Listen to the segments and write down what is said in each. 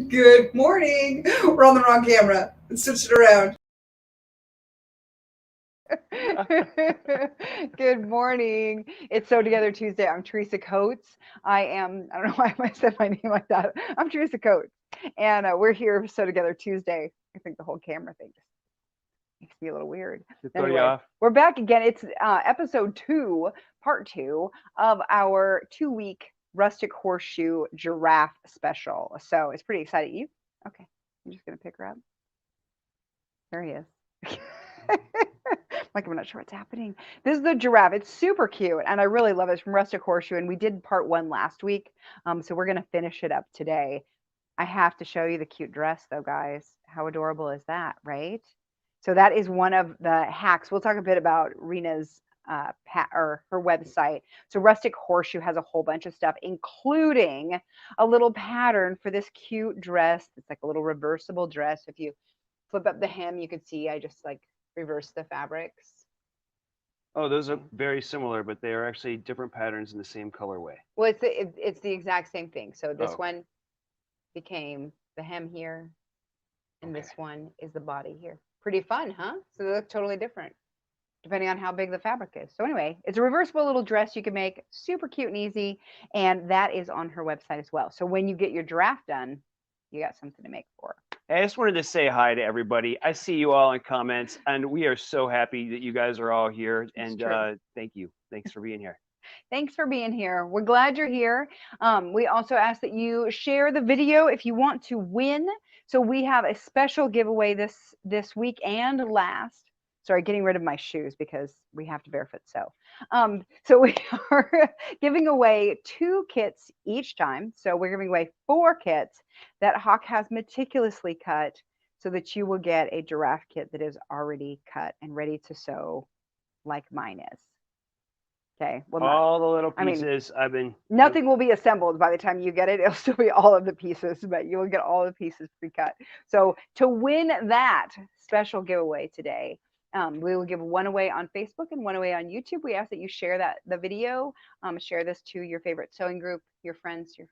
Good morning. We're on the wrong camera. Let's switch it around. Good morning. It's So Together Tuesday. I'm Teresa Coates. I don't know why I said my name like that. I'm Teresa Coates. And we're here for So Together Tuesday. I think the whole camera thing just makes me a little weird. To throw you Anyway, off. we're back again. It's episode 2, part 2 of our 2-week Rustic Horseshoe Giraffe special. So it's pretty exciting. You? Okay. I'm just going to pick her up. There he is. Like, I'm not sure what's happening. This is the giraffe. It's super cute, and I really love it. It's from Rustic Horseshoe, and we did part 1 last week, so we're going to finish it up today. I have to show you the cute dress, though, guys. How adorable is that, right? So that is one of the hacks. We'll talk a bit about Rena's or her website. So Rustic Horseshoe has a whole bunch of stuff, including a little pattern for this cute dress. It's like a little reversible dress. If you flip up the hem, you can see I just like reverse the fabrics. Oh, those are very similar, but they are actually different patterns in the same colorway. Well, it's the exact same thing. So this Oh. one became the hem here, and this one is the body here. Pretty fun, huh? So they look totally different depending on how big the fabric is. So anyway, it's a reversible little dress you can make, super cute and easy, and that is on her website as well. So when you get your giraffe done, you got something to make for her. Hey, I just wanted to say hi to everybody. I see you all in comments, and we are so happy that you guys are all here. And thank you. Thanks for being here. Thanks for being here. We're glad you're here. We also ask that you share the video if you want to win. So we have a special giveaway this week and last. Sorry, getting rid of my shoes because we have to barefoot sew. So we are giving away 2 kits each time. So we're giving away 4 kits that Hawk has meticulously cut so that you will get a giraffe kit that is already cut and ready to sew like mine is. Okay. Well, all the little pieces nothing will be assembled by the time you get it. It'll still be all of the pieces, but you will get all the pieces pre-cut. So to win that special giveaway today, we will give one away on Facebook and one away on YouTube. We ask that you share the video, share this to your favorite sewing group, your friends, your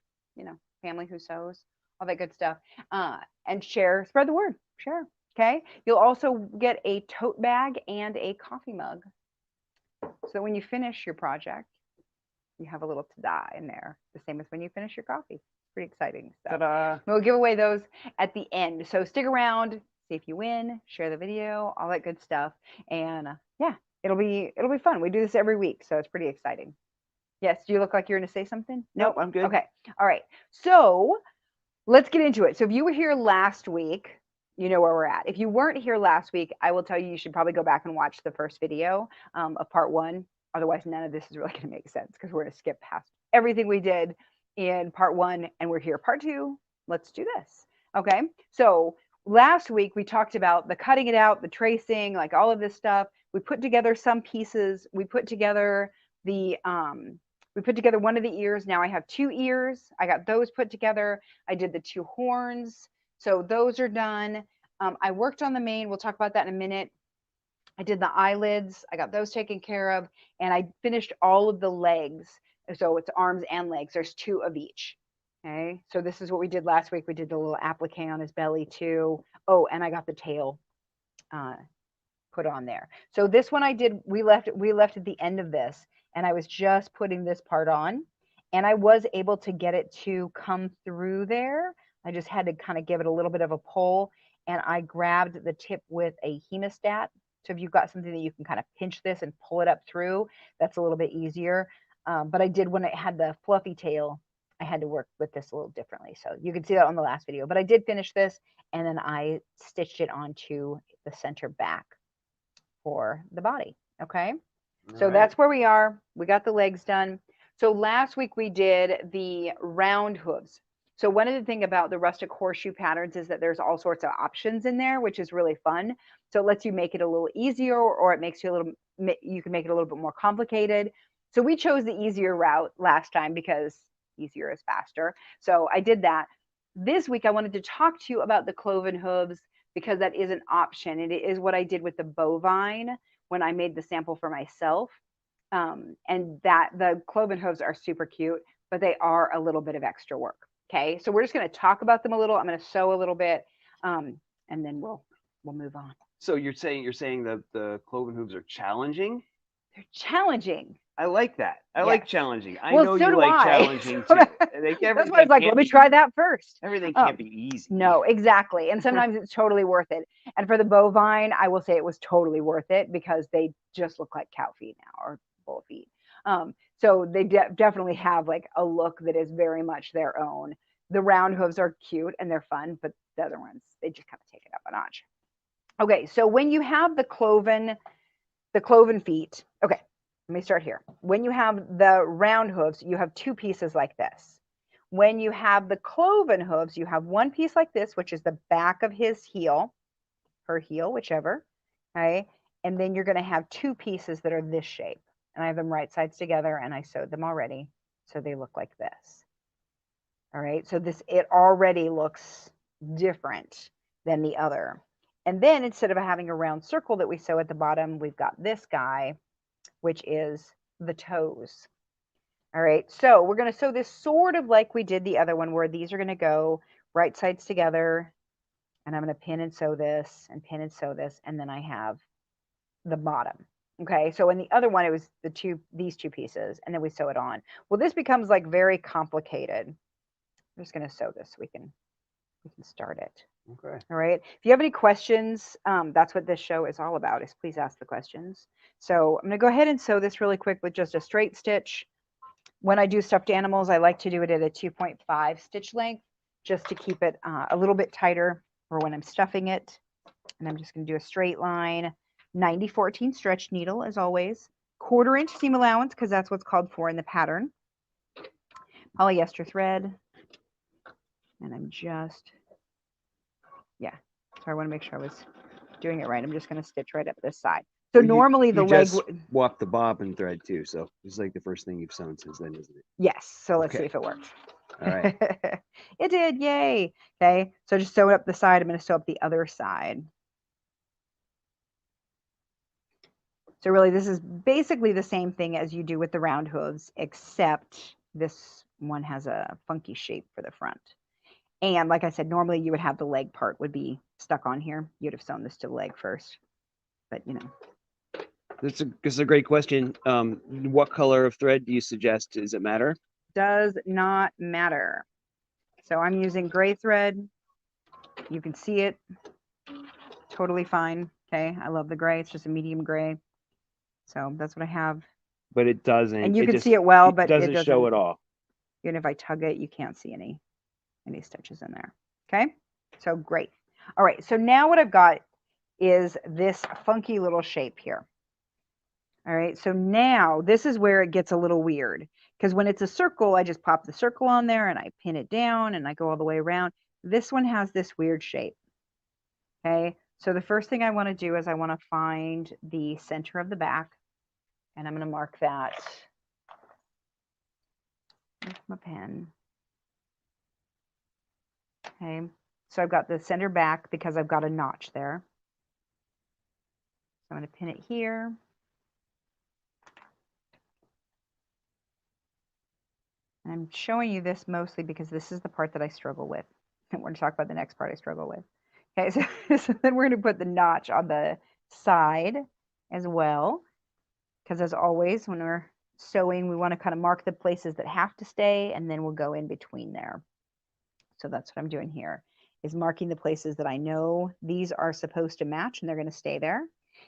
family who sews, all that good stuff, and spread the word, share. Okay. You'll also get a tote bag and a coffee mug. So when you finish your project, you have a little ta-da in there, the same as when you finish your coffee. It's pretty exciting stuff. Ta-da. We'll give away those at the end. So stick around, see if you win, share the video, all that good stuff. And yeah, it'll be fun. We do this every week, so it's pretty exciting. Yes, do you look like you're going to say something? Nope, I'm good. Okay. All right. So let's get into it. So if you were here last week, you know where we're at. If you weren't here last week, I will tell you should probably go back and watch the first video of part 1. Otherwise, none of this is really going to make sense because we're going to skip past everything we did in part 1 and we're here part 2. Let's do this. Okay. So last week we talked about the cutting it out, the tracing, like all of this stuff. We put together some pieces. We put together one of the ears. Now I have 2 ears. I got those put together. I did the 2 horns. So those are done. I worked on the mane. We'll talk about that in a minute. I did the eyelids. I got those taken care of. And I finished all of the legs. So it's arms and legs. There's 2 of each. Okay. So this is what we did last week. We did the little applique on his belly too. Oh, and I got the tail put on there. So this one I did, we left at the end of this. And I was just putting this part on. And I was able to get it to come through there. I just had to kind of give it a little bit of a pull, and I grabbed the tip with a hemostat. So if you've got something that you can kind of pinch this and pull it up through, that's a little bit easier. But I did, when it had the fluffy tail, I had to work with this a little differently. So you can see that on the last video, but I did finish this, and then I stitched it onto the center back for the body. Okay. So that's where we are. We got the legs done. So last week we did the round hooves. So one of the things about the Rustic Horseshoe patterns is that there's all sorts of options in there, which is really fun. So it lets you make it a little easier, or it makes you you can make it a little bit more complicated. So we chose the easier route last time because easier is faster. So I did that. This week I wanted to talk to you about the cloven hooves because that is an option. It is what I did with the bovine when I made the sample for myself. And that the cloven hooves are super cute, but they are a little bit of extra work. Okay, so we're just going to talk about them a little. I'm going to sew a little bit, and then we'll move on. So you're saying the cloven hooves are challenging? They're challenging. I like that. I like challenging. I Well, know so you do like I. challenging too. That's why I was like, let me try that first. Everything can't be easy. No, exactly. And sometimes it's totally worth it. And for the bovine, I will say it was totally worth it because they just look like cow feet now or bull feet. So they definitely have like a look that is very much their own. The round hooves are cute and they're fun, but the other ones, they just kind of take it up a notch. Okay, so when you have the cloven feet, okay, let me start here. When you have the round hooves, you have two pieces like this. When you have the cloven hooves, you have one piece like this, which is the back of his heel, her heel, whichever, okay? And then you're going to have two pieces that are this shape. And I have them right sides together, and I sewed them already, so they look like this. All right, so it already looks different than the other. And then instead of having a round circle that we sew at the bottom, we've got this guy, which is the toes. All right, so we're going to sew this sort of like we did the other one, where these are going to go right sides together, and I'm going to pin and sew this, and pin and sew this, and then I have the bottom. Okay, so in the other one, it was these two pieces, and then we sew it on. Well, this becomes like very complicated. I'm just going to sew this so we can start it. Okay. All right. If you have any questions, that's what this show is all about, is please ask the questions. So I'm going to go ahead and sew this really quick with just a straight stitch. When I do stuffed animals, I like to do it at a 2.5 stitch length just to keep it a little bit tighter for when I'm stuffing it. And I'm just going to do a straight line, 90-14 stretch needle as always, 1/4 inch seam allowance because that's what's called for in the pattern, polyester thread, and I'm just, yeah, so I want to make sure I was doing it right. I'm just going to stitch right up this side. So well, normally the leg swap the bobbin thread too, so it's like the first thing you've sewn since then, isn't it? Yes. So let's see if it worked. All right. It did. Yay. Okay. So just sew it up the side. I'm going to sew up the other side. So really, this is basically the same thing as you do with the round hooves, except this one has a funky shape for the front. And like I said, normally you would have the leg part would be stuck on here. You'd have sewn this to the leg first, but you know. This is a great question. What color of thread do you suggest? Does it matter? Does not matter. So I'm using gray thread. You can see it. Totally fine. Okay. I love the gray. It's just a medium gray. So that's what I have. But it doesn't. And you can see it well, but it doesn't show at all. Even if I tug it, you can't see any stitches in there. Okay. So great. All right. So now what I've got is this funky little shape here. All right, so now this is where it gets a little weird because when it's a circle, I just pop the circle on there and I pin it down and I go all the way around. This one has this weird shape. Okay, so the first thing I want to do is I want to find the center of the back, and I'm going to mark that with my pen. Okay, so I've got the center back because I've got a notch there. So I'm going to pin it here. I'm showing you this mostly because this is the part that I struggle with. And we're going to talk about the next part I struggle with. Okay, so then we're going to put the notch on the side as well. Because as always, when we're sewing, we want to kind of mark the places that have to stay, and then we'll go in between there. So that's what I'm doing here, is marking the places that I know these are supposed to match, and they're going to stay there.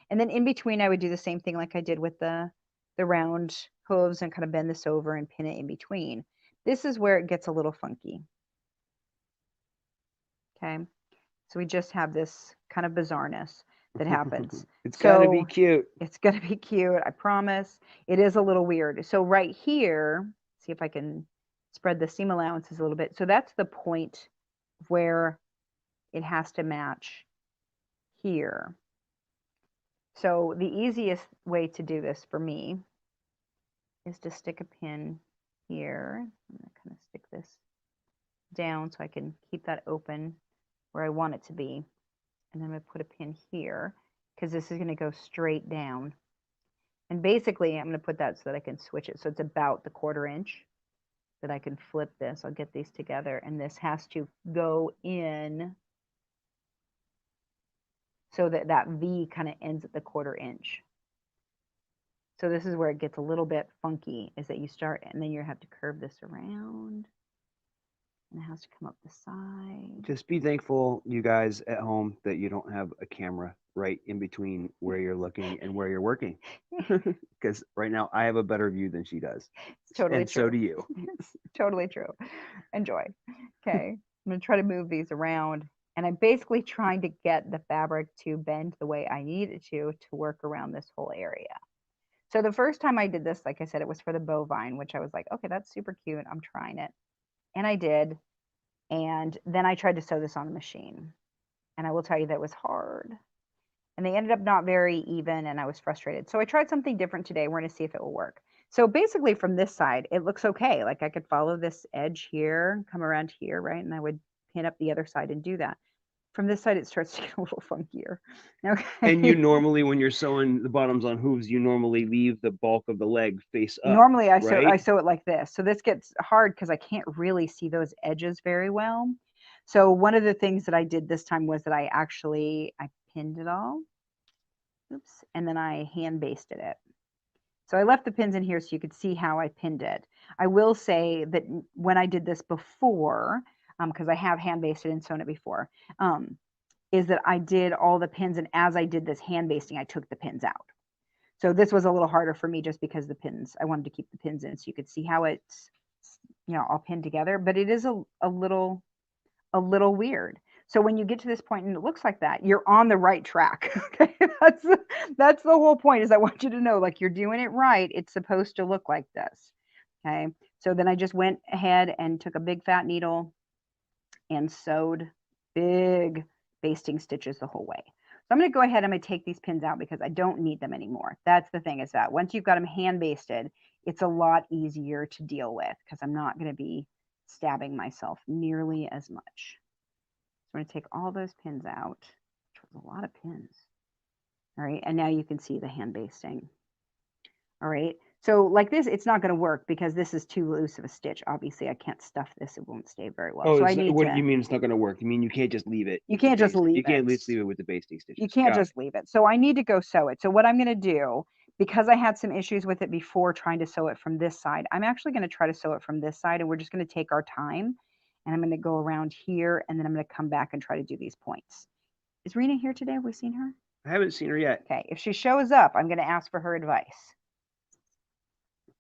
And then in between, I would do the same thing like I did with the round hooves and kind of bend this over and pin it in between. This is where it gets a little funky. Okay, so we just have this kind of bizarreness that happens. It's gonna be cute. It's gonna be cute, I promise. It is a little weird. So right here, see if I can spread the seam allowances a little bit. So that's the point where it has to match here. So the easiest way to do this for me is to stick a pin here. I'm going to kind of stick this down so I can keep that open where I want it to be. And then I'm going to put a pin here because this is going to go straight down. And basically, I'm going to put that so that I can switch it. So it's about the 1/4 inch that I can flip this. I'll get these together, and this has to go in so that that V kind of ends at the 1/4 inch. So this is where it gets a little bit funky, is that you start and then you have to curve this around. And it has to come up the side. Just be thankful, you guys at home, that you don't have a camera right in between where you're looking and where you're working. Because right now I have a better view than she does. It's totally and true. so do you. Totally true. Enjoy. Okay. I'm going to try to move these around. And I'm basically trying to get the fabric to bend the way I need it to work around this whole area. So the first time I did this, like I said, it was for the bovine, which I was like, okay, that's super cute. I'm trying it. And I did. And then I tried to sew this on the machine. And I will tell you that was hard. And they ended up not very even, and I was frustrated. So I tried something different today. We're going to see if it will work. So basically from this side, it looks okay. Like I could follow this edge here, come around here, right? And I would pin up the other side and do that. From this side, it starts to get a little funkier. Okay. And you normally, when you're sewing the bottoms on hooves, you normally leave the bulk of the leg face up. Normally I right? sew it like this. So this gets hard because I can't really see those edges very well. So one of the things that I did this time was that I pinned it all. Oops. And then I hand basted it. So I left the pins in here so you could see how I pinned it. I will say that when I did this before, because I have hand basted and sewn it before, is that I did all the pins, and as I did this hand basting, I took the pins out. So this was a little harder for me just because the pins, I wanted to keep the pins in so you could see how it's, all pinned together, but it is a little weird. So when you get to this point and it looks like that, you're on the right track. Okay, that's the whole point, is I want you to know, like, you're doing it right. It's supposed to look like this. Okay, so then I just went ahead and took a big fat needle and sewed big basting stitches the whole way. So I'm going to go ahead, I'm going to take these pins out because I don't need them anymore. That's the thing, is that once you've got them hand basted, it's a lot easier to deal with because I'm not going to be stabbing myself nearly as much. So I'm going to take all those pins out, which was a lot of pins. All right, and now you can see the hand basting. All right, so like this, it's not going to work because this is too loose of a stitch. Obviously, I can't stuff this; it won't stay very well. Oh, so what do you mean it's not going to work? You mean you can't just leave it? You can't just leave it. You can't just leave it with the basting stitches. You can't just leave it. So I need to go sew it. So what I'm going to do, because I had some issues with it before trying to sew it from this side, I'm actually going to try to sew it from this side, and we're just going to take our time. And I'm going to go around here, and then I'm going to come back and try to do these points. Is Rena here today? Have we seen her? I haven't seen her yet. Okay, if she shows up, I'm going to ask for her advice.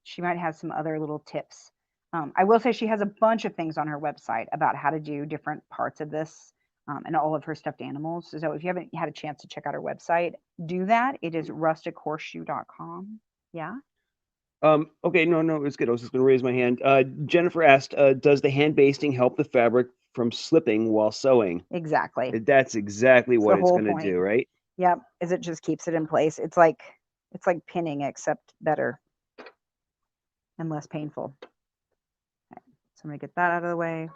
She might have some other little tips. I will say she has a bunch of things on her website about how to do different parts of this and all of her stuffed animals. So if you haven't had a chance to check out her website, do that. It is rustichorseshoe.com. Yeah. Okay, no, it's good. I was just going to raise my hand. Jennifer asked, does the hand basting help the fabric from slipping while sewing? Exactly. That's exactly what it's going to do, right? Yep. Is it just keeps it in place. It's like pinning, except better and less painful. Okay, so I'm going to get that out of the way.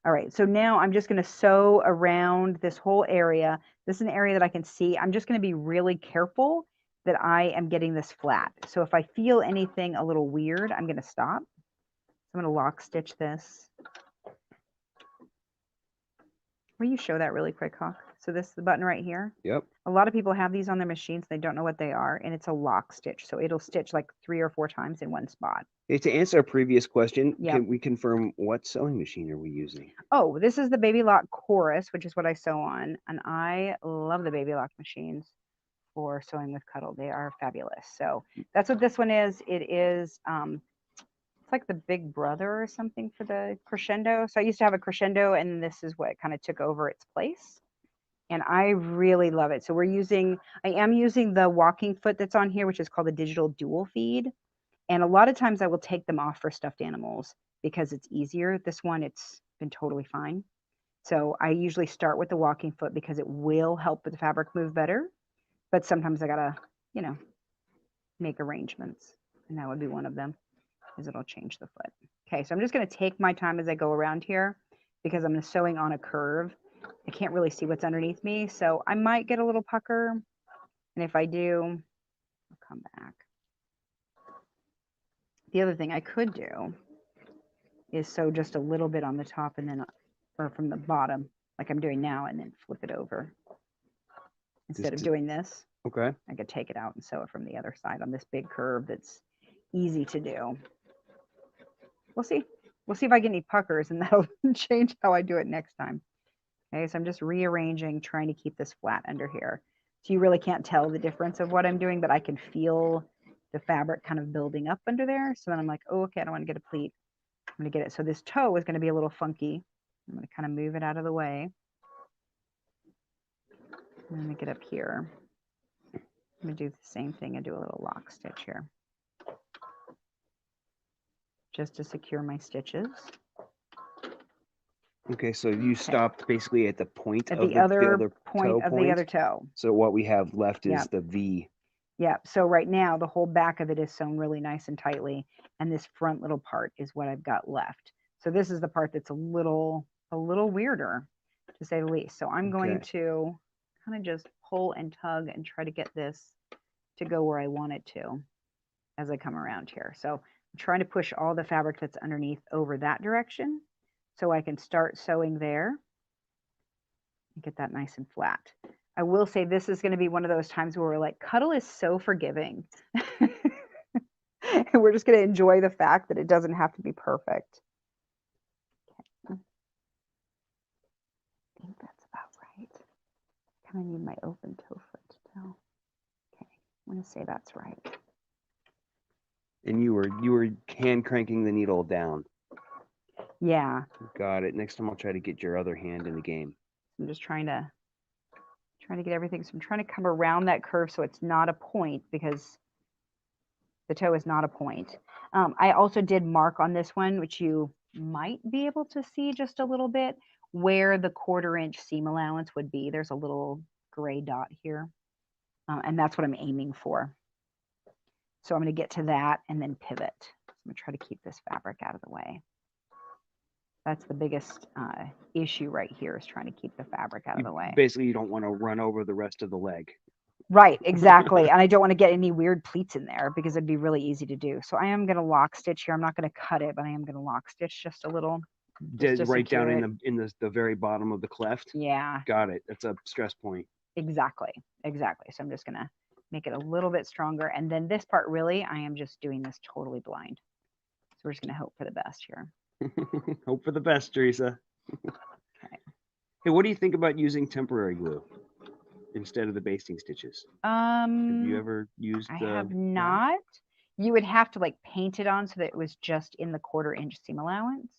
All right, so now I'm just going to sew around this whole area. This is an area that I can see. I'm just going to be really careful that I am getting this flat. So if I feel anything a little weird, I'm going to stop. I'm going to lock stitch this. Will you show that really quick, Hawk? So this is the button right here. Yep. A lot of people have these on their machines. They don't know what they are, and it's a lock stitch. So it'll stitch like 3 or 4 times in one spot. Okay, to answer our previous question, Yep. Can we confirm what sewing machine are we using? Oh, this is the BabyLock Chorus, which is what I sew on, and I love the BabyLock machines for sewing with Cuddle. They are fabulous. So that's what this one is. It is it's like the big brother or something for the crescendo. So I used to have a crescendo, and this is what kind of took over its place. And I really love it. So I am using the walking foot that's on here, which is called a digital dual feed. And a lot of times I will take them off for stuffed animals because it's easier. This one, it's been totally fine. So I usually start with the walking foot because it will help the fabric move better. But sometimes I gotta, make arrangements. And that would be one of them, is it'll change the foot. Okay, so I'm just gonna take my time as I go around here because I'm sewing on a curve. I can't really see what's underneath me, so I might get a little pucker. And if I do, I'll come back. The other thing I could do is sew just a little bit on the top and then, or from the bottom, like I'm doing now, and then flip it over. Instead of doing this, Okay. I could take it out and sew it from the other side on this big curve that's easy to do. We'll see. We'll see if I get any puckers, and that'll change how I do it next time. Okay, so I'm just rearranging, trying to keep this flat under here. So you really can't tell the difference of what I'm doing, but I can feel the fabric kind of building up under there. So then I'm like, oh, okay, I don't want to get a pleat. I'm going to get it. So this toe is going to be a little funky. I'm going to kind of move it out of the way. I'm going to get up here. I'm going to do the same thing and do a little lock stitch here, just to secure my stitches. Okay, so you stopped basically at the point At of the other toe point of the other toe. So what we have left is Yep. the V. Yeah, so right now the whole back of it is sewn really nice and tightly, and this front little part is what I've got left. So this is the part that's a little weirder, to say the least. So I'm going to kind of just pull and tug and try to get this to go where I want it to as I come around here. So I'm trying to push all the fabric that's underneath over that direction so I can start sewing there and get that nice and flat. I will say this is going to be one of those times where we're like, Cuddle is so forgiving. And we're just going to enjoy the fact that it doesn't have to be perfect. Okay. I think that's about right. I kind of need my open toe foot to tell. Okay, I'm going to say that's right. And you were hand cranking the needle down. Yeah. Got it. Next time I'll try to get your other hand in the game. I'm just trying to get everything. So I'm trying to come around that curve so it's not a point, because the toe is not a point. I also did mark on this one, which you might be able to see just a little bit, where the 1/4 inch seam allowance would be. There's a little gray dot here, and that's what I'm aiming for. So I'm going to get to that and then pivot. I'm going to try to keep this fabric out of the way. That's the biggest issue right here, is trying to keep the fabric out of the way. Basically, you don't want to run over the rest of the leg. Right, exactly. And I don't want to get any weird pleats in there, because it'd be really easy to do. So I am going to lock stitch here. I'm not going to cut it, but I am going to lock stitch just a little. Right down in the very bottom of the cleft. Yeah. Got it. That's a stress point. Exactly. Exactly. So I'm just going to make it a little bit stronger. And then this part, really, I am just doing this totally blind. So we're just going to hope for the best here. Hope for the best, Teresa. Okay. Hey, what do you think about using temporary glue instead of the basting stitches? Have you ever used? I have not. You would have to like paint it on so that it was just in the 1/4 inch seam allowance,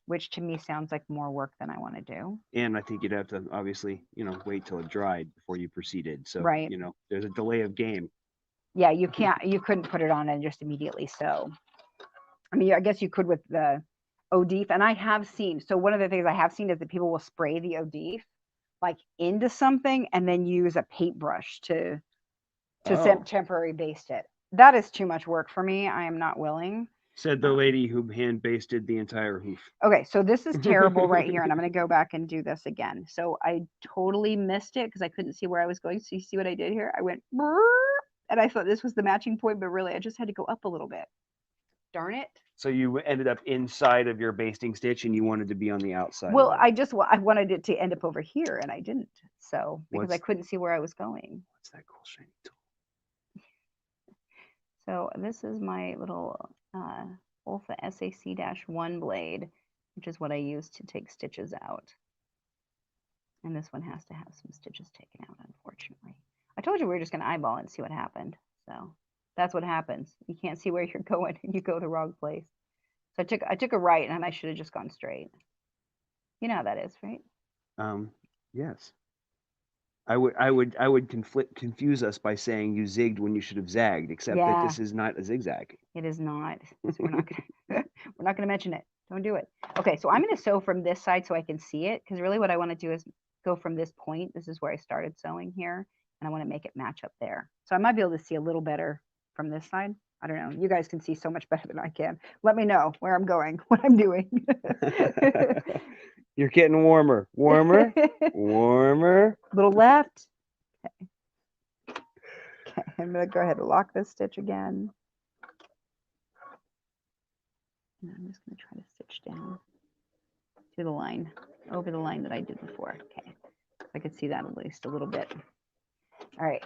which to me sounds like more work than I want to do. And I think you'd have to obviously, wait till it dried before you proceeded. So, right. There's a delay of game. Yeah, you couldn't put it on and just immediately sew. I mean, I guess you could with the ODF, and I have seen, so one of the things I have seen is that people will spray the ODF like into something and then use a paintbrush to temporary baste it. That is too much work for me. I am not willing. Said the lady who hand basted the entire hoof. Okay, so this is terrible right here, and I'm going to go back and do this again. So I totally missed it because I couldn't see where I was going. So you see what I did here? I went, and I thought this was the matching point, but really I just had to go up a little bit. Darn it. So you ended up inside of your basting stitch and you wanted to be on the outside. Well, I wanted it to end up over here, and I didn't. So because I couldn't see where I was going. What's that cool shiny tool? So this is my little Olfa SAC-1 blade, which is what I use to take stitches out. And this one has to have some stitches taken out, unfortunately. I told you we were just going to eyeball it and see what happened. So that's what happens. You can't see where you're going and you go the wrong place. So I took a right, and I should have just gone straight. You know how that is, right? Yes. I would confuse us by saying you zigged when you should have zagged, except that this is not a zigzag. It is not. So we're not gonna mention it. Don't do it. Okay, so I'm gonna sew from this side so I can see it, because really what I want to do is go from this point. This is where I started sewing here, and I want to make it match up there. So I might be able to see a little better from this side. I don't know. You guys can see so much better than I can. Let me know where I'm going, what I'm doing. You're getting warmer. Warmer. Warmer. Little left. Okay. Okay, I'm going to go ahead and lock this stitch again. And I'm just going to try to stitch stitch down to the line, over the line that I did before. Okay, I could see that at least a little bit. All right,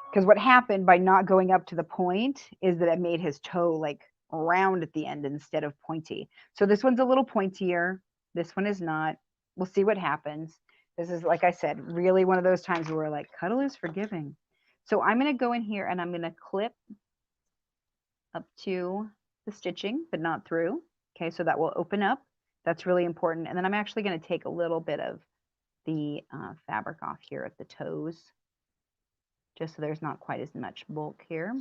because what happened by not going up to the point is that it made his toe like round at the end instead of pointy. So this one's a little pointier. This one is not. We'll see what happens. This is, like I said, really one of those times where we're like, cuddle is forgiving. So I'm going to go in here and I'm going to clip up to the stitching, but not through. Okay, so that will open up. That's really important. And then I'm actually going to take a little bit of the fabric off here at the toes, just so there's not quite as much bulk here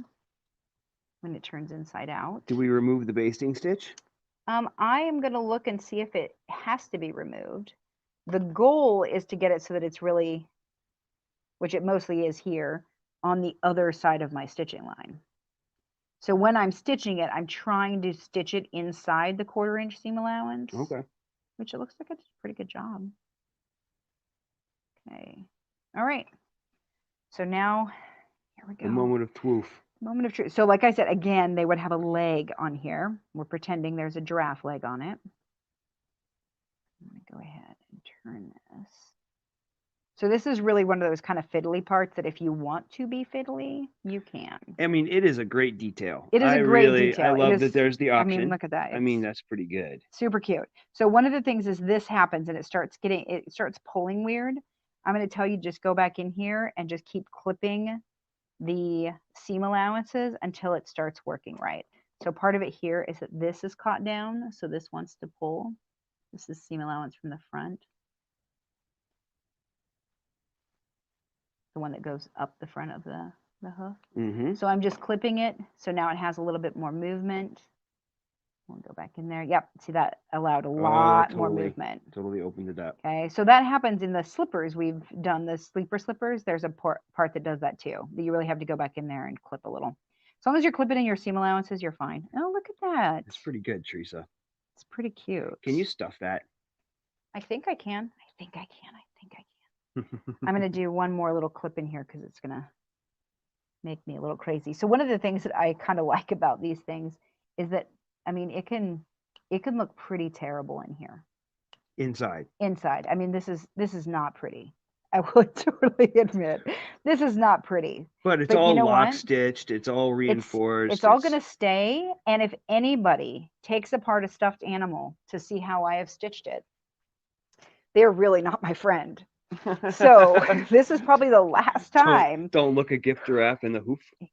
when it turns inside out. Do we remove the basting stitch? I am going to look and see if it has to be removed. The goal is to get it so that it's really, which it mostly is here, on the other side of my stitching line. So when I'm stitching it, I'm trying to stitch it inside the 1/4 inch seam allowance. Okay. Which it looks like it's a pretty good job. Okay. All right. So now, here we go. The moment of truth. Moment of truth. So like I said, again, they would have a leg on here. We're pretending there's a giraffe leg on it. I'm going to go ahead and turn this. So this is really one of those kind of fiddly parts that if you want to be fiddly, you can. I mean, it is a great detail. It is a great detail. I love that there's the option. I mean, look at that. I mean, that's pretty good. Super cute. So one of the things is this happens and it starts pulling weird. I'm going to tell you, just go back in here and just keep clipping the seam allowances until it starts working right. So part of it here is that this is caught down. So this wants to pull. This is seam allowance from the front. The one that goes up the front of the hoof. Mm-hmm. So I'm just clipping it. So now it has a little bit more movement. We'll go back in there. Yep. See, that allowed a lot more movement. Totally opened it up. Okay. So that happens in the slippers. We've done the sleeper slippers. There's a part that does that too. That you really have to go back in there and clip a little. As long as you're clipping in your seam allowances, you're fine. Oh, look at that. It's pretty good, Teresa. It's pretty cute. Can you stuff that? I think I can. I think I can. I'm going to do one more little clip in here because it's going to make me a little crazy. So one of the things that I kind of like about these things is that, I mean, it can look pretty terrible in here. Inside. I mean, this is not pretty. I would totally admit this is not pretty. But it's all lock stitched. It's all reinforced. It's all going to stay. And if anybody takes apart a stuffed animal to see how I have stitched it, they're really not my friend. So this is probably the last time. Don't look a gift giraffe in the hoof. Exactly.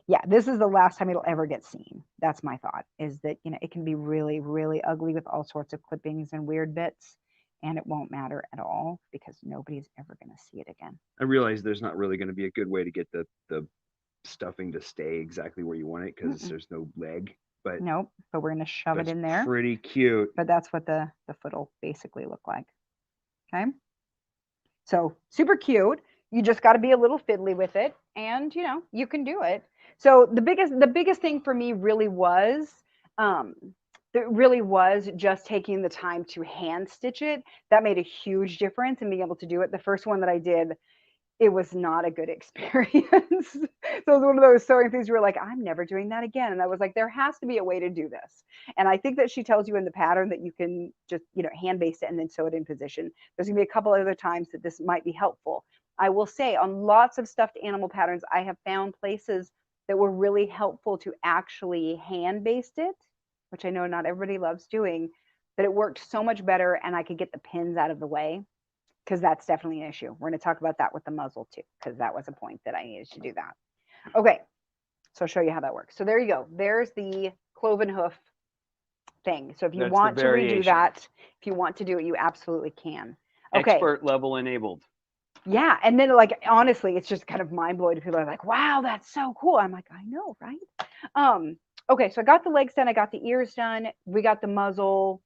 Yeah, this is the last time it'll ever get seen. That's my thought, is that, you know, it can be really, really ugly with all sorts of clippings and weird bits, and it won't matter at all because nobody's ever going to see it again. I realize there's not really going to be a good way to get the stuffing to stay exactly where you want it because there's no leg. But nope, but we're going to shove it in there. Pretty cute. But that's what the foot will basically look like. Okay. So super cute. You just got to be a little fiddly with it, and you know, you can do it. So the biggest thing for me really was just taking the time to hand stitch it. That made a huge difference in being able to do it. The first one that I did, it was not a good experience. So it was one of those sewing things where like, I'm never doing that again. And I was like, there has to be a way to do this. And I think that she tells you in the pattern that you can just, you know, hand base it and then sew it in position. There's gonna be a couple other times that this might be helpful. I will say on lots of stuffed animal patterns, I have found places that were really helpful to actually hand baste it, which I know not everybody loves doing, but it worked so much better and I could get the pins out of the way, because that's definitely an issue. We're going to talk about that with the muzzle too, because that was a point that I needed to do that. Okay, so I'll show you how that works. So there you go. There's the cloven hoof thing. So if you want to redo that, if you want to do it, you absolutely can. Okay. Expert level enabled. Yeah, and then like honestly, it's just kind of mind blowing. People are like, "Wow, that's so cool." I'm like, "I know, right?" Okay, so I got the legs done. I got the ears done. We got the muzzle.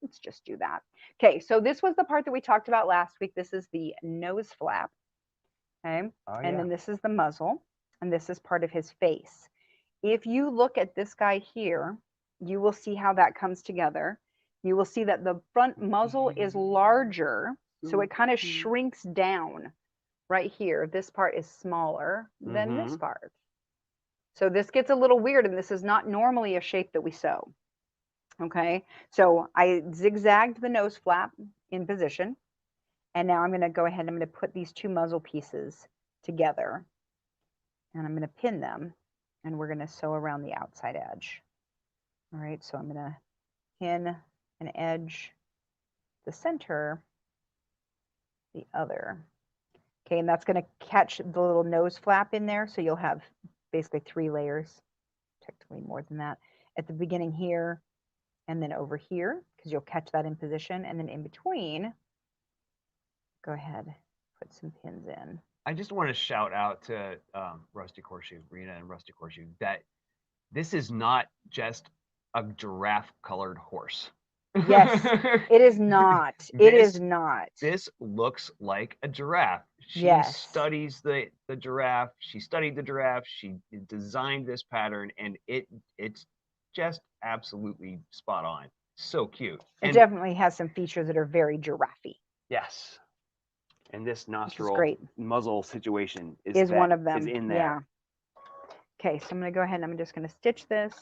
Let's just do that. Okay, so this was the part that we talked about last week. This is the nose flap. Okay, and then this is the muzzle, and this is part of his face. If you look at this guy here, you will see how that comes together. You will see that the front muzzle is larger, so it kind of shrinks down right here. This part is smaller than this part. So this gets a little weird, and this is not normally a shape that we sew. Okay, so I zigzagged the nose flap in position. And now I'm going to go ahead and I'm going to put these two muzzle pieces together. And I'm going to pin them. And we're going to sew around the outside edge. All right, so I'm going to pin an edge, the center, the other. Okay, and that's going to catch the little nose flap in there. So you'll have basically 3 layers, technically more than that, at the beginning here and then over here, because you'll catch that in position. And then in between, go ahead, put some pins in. I just want to shout out to Rustic Horseshoe, Rena and Rustic Horseshoe, that this is not just a giraffe-colored horse. Yes, it is not. It is not. This looks like a giraffe. She Yes. studies the giraffe. She studied the giraffe. She designed this pattern, and it's just absolutely spot on. So cute. It definitely has some features that are very giraffe-y. Yes. And this nostril great. muzzle situation Is one of them. Is in there. Yeah. Okay, so I'm going to go ahead and I'm just going to stitch this.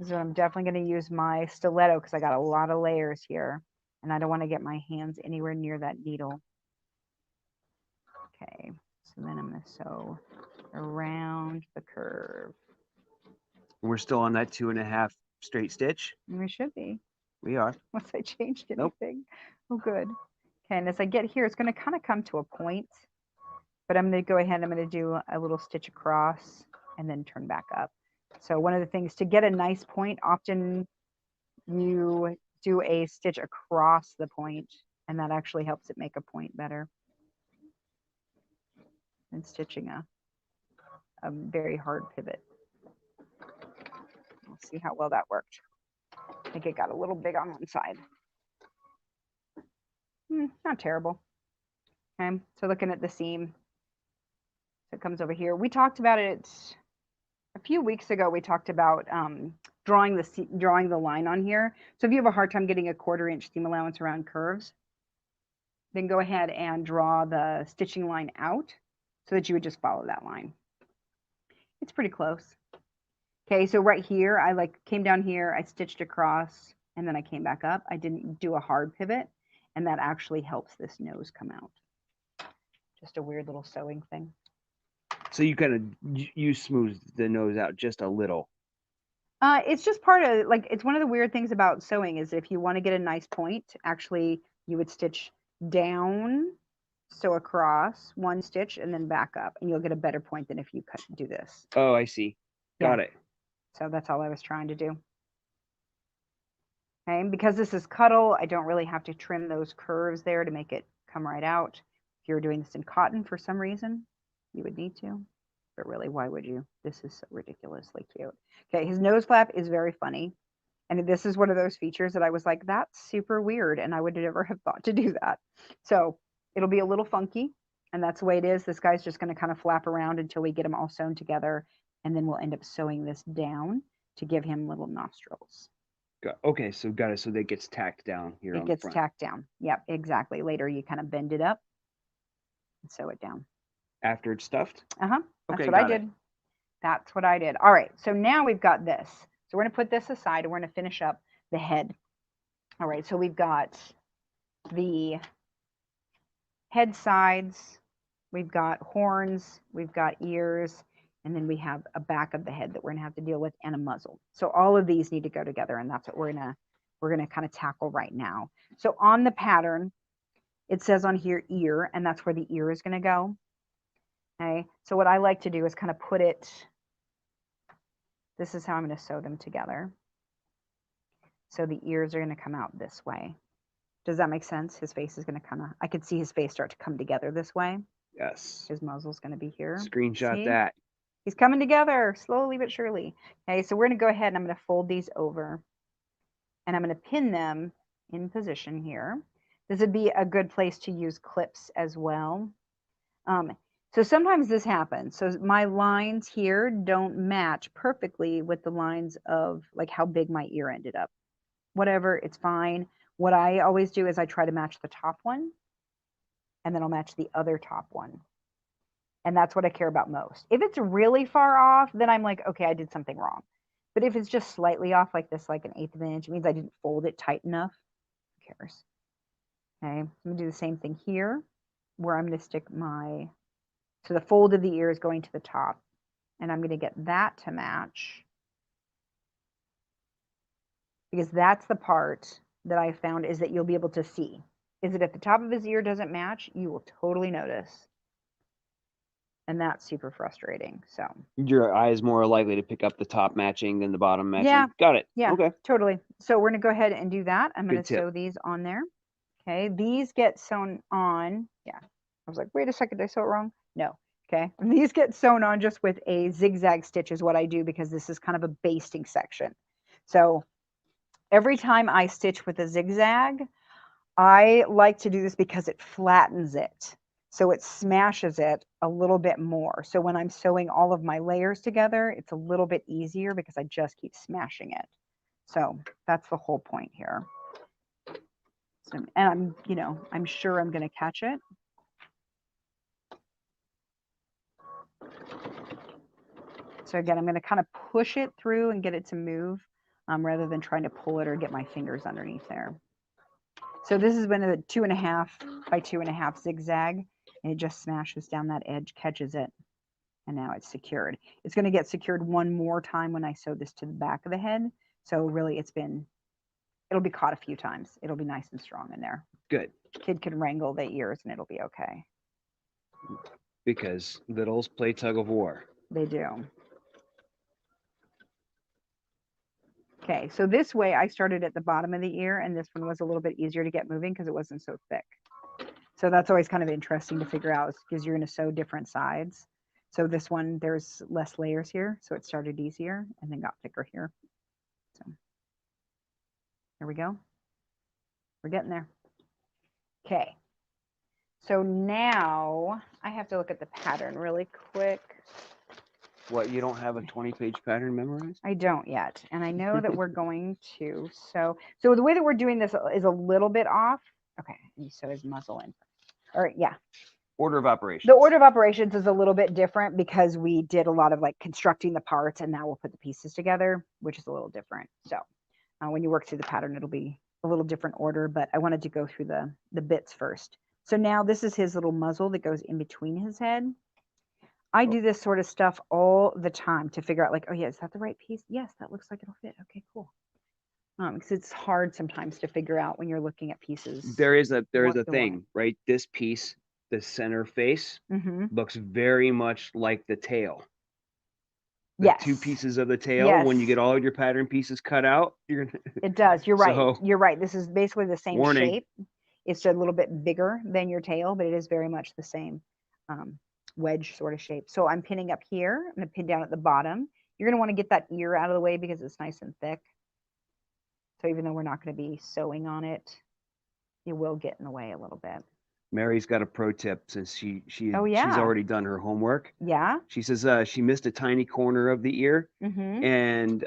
So I'm definitely going to use my stiletto because I got a lot of layers here. And I don't want to get my hands anywhere near that needle. Okay, so then I'm going to sew around the curve. We're still on that 2.5 straight stitch. And we should be. We are. Once I changed Nope. anything. Oh, good. Okay, and as I get here, it's going to kind of come to a point. But I'm going to go ahead and I'm going to do a little stitch across and then turn back up. So one of the things to get a nice point, often you do a stitch across the point, and that actually helps it make a point better. And stitching a very hard pivot. We'll see how well that worked. I think it got a little big on one side. Not terrible. Okay, so looking at the seam, so it comes over here. We talked about it a few weeks ago. We talked about drawing the line on here. So if you have a hard time getting a 1/4 inch seam allowance around curves, then go ahead and draw the stitching line out so that you would just follow that line. It's pretty close. Okay, so right here, I came down here, I stitched across, and then I came back up. I didn't do a hard pivot, and that actually helps this nose come out. Just a weird little sewing thing. So you kind of you smooth the nose out just a little. It's just part of, it's one of the weird things about sewing is if you want to get a nice point, actually you would stitch down, sew across, 1 stitch, and then back up, and you'll get a better point than if you do this. Oh, I see. Got it. So that's all I was trying to do. Okay, and because this is cuddle, I don't really have to trim those curves there to make it come right out. If you were doing this in cotton for some reason, you would need to. But really, why would you? This is so ridiculously cute. Okay, his nose flap is very funny. And this is one of those features that I was like, that's super weird. And I would never have thought to do that. So it'll be a little funky. And that's the way it is. This guy's just going to kind of flap around until we get them all sewn together. And then we'll end up sewing this down to give him little nostrils. Okay, so got it. So that gets tacked down here. It gets tacked down. Yep, exactly. Later, you kind of bend it up and sew it down. After it's stuffed? That's okay, what I did. That's what I did. All right, so now we've got this. So we're going to put this aside and we're going to finish up the head. All right, so we've got the head sides, we've got horns, we've got ears, and then we have a back of the head that we're going to have to deal with and a muzzle. So all of these need to go together, and that's what we're going to kind of tackle right now. So on the pattern, it says on here ear, and that's where the ear is going to go. Okay, so what I like to do is kind of put it, this is how I'm going to sew them together. So the ears are going to come out this way. Does that make sense? His face is going to kind of, I could see his face start to come together this way. Yes. His muzzle's going to be here. Screenshot See? that. He's coming together slowly but surely. Okay, so we're going to go ahead and I'm going to fold these over. And I'm going to pin them in position here. This would be a good place to use clips as well. So sometimes this happens. So my lines here don't match perfectly with the lines of like how big my ear ended up. Whatever, it's fine. What I always do is I try to match the top one, and then I'll match the other top one. And that's what I care about most. If it's really far off, then I'm like, okay, I did something wrong. But if it's just slightly off like this, like an 1/8 of an inch, it means I didn't fold it tight enough. Who cares? Okay, I'm going to do the same thing here, where I'm going to stick my, so the fold of the ear is going to the top. And I'm going to get that to match. Because that's the part that I found is that you'll be able to see. Is it at the top of his ear doesn't match? You will totally notice. And that's super frustrating. So Your eye is more likely to pick up the top matching than the bottom matching. Yeah. Got it. yeah, Okay. totally. So we're going to go ahead and do that. I'm going Good to tip. sew these on there. Okay, these get sewn on. Yeah, I was like, wait a second, did I sew it wrong? No. Okay, these get sewn on just with a zigzag stitch is what I do because this is kind of a basting section. So every time I stitch with a zigzag, I like to do this because it flattens it. So it smashes it a little bit more. So when I'm sewing all of my layers together, it's a little bit easier because I just keep smashing it. So that's the whole point here. So, and I'm, you know, I'm sure I'm going to catch it. So again, I'm going to kind of push it through and get it to move rather than trying to pull it or get my fingers underneath there. So this has been a 2.5 by 2.5 zigzag, and it just smashes down that edge, catches it, and now it's secured. It's going to get secured one more time when I sew this to the back of the head. So really it'll be caught a few times. It'll be nice and strong in there. Good. Kid can wrangle the ears and it'll be okay. Because littles play tug of war. They do. Okay, so this way I started at the bottom of the ear, and this one was a little bit easier to get moving because it wasn't so thick. So that's always kind of interesting to figure out because you're going to sew different sides. So this one, there's less layers here, so it started easier and then got thicker here. So here we go. We're getting there. Okay. So now I have to look at the pattern really quick. What, you don't have a 20-page pattern memorized? I don't yet. And I know that we're going to sew. So the way that we're doing this is a little bit off. Okay. And you sew his muzzle in. All right. Yeah. Order of operations. The order of operations is a little bit different because we did a lot of like constructing the parts and now we'll put the pieces together, which is a little different. So when you work through the pattern, it'll be a little different order, but I wanted to go through the bits first. So now this is his little muzzle that goes in between his head. I do this sort of stuff all the time to figure out like, oh yeah, is that the right piece? Yes, that looks like it'll fit. Okay, cool. Because it's hard sometimes to figure out when you're looking at pieces. There is a the thing, right? This piece, the center face, Mm-hmm. looks very much like the tail. The Yes. two pieces of the tail. Yes. When you get all your pattern pieces cut out, you're gonna. It does. You're right. So, You're right. This is basically the same warning. shape. It's a little bit bigger than your tail, but it is very much the same wedge sort of shape. So I'm pinning up here. I'm going to pin down at the bottom. You're going to want to get that ear out of the way because it's nice and thick. So even though we're not going to be sewing on it, it will get in the way a little bit. Mary's got a pro tip since Oh, she's yeah. already done her homework. Yeah. She says she missed a tiny corner of the ear Mm-hmm. and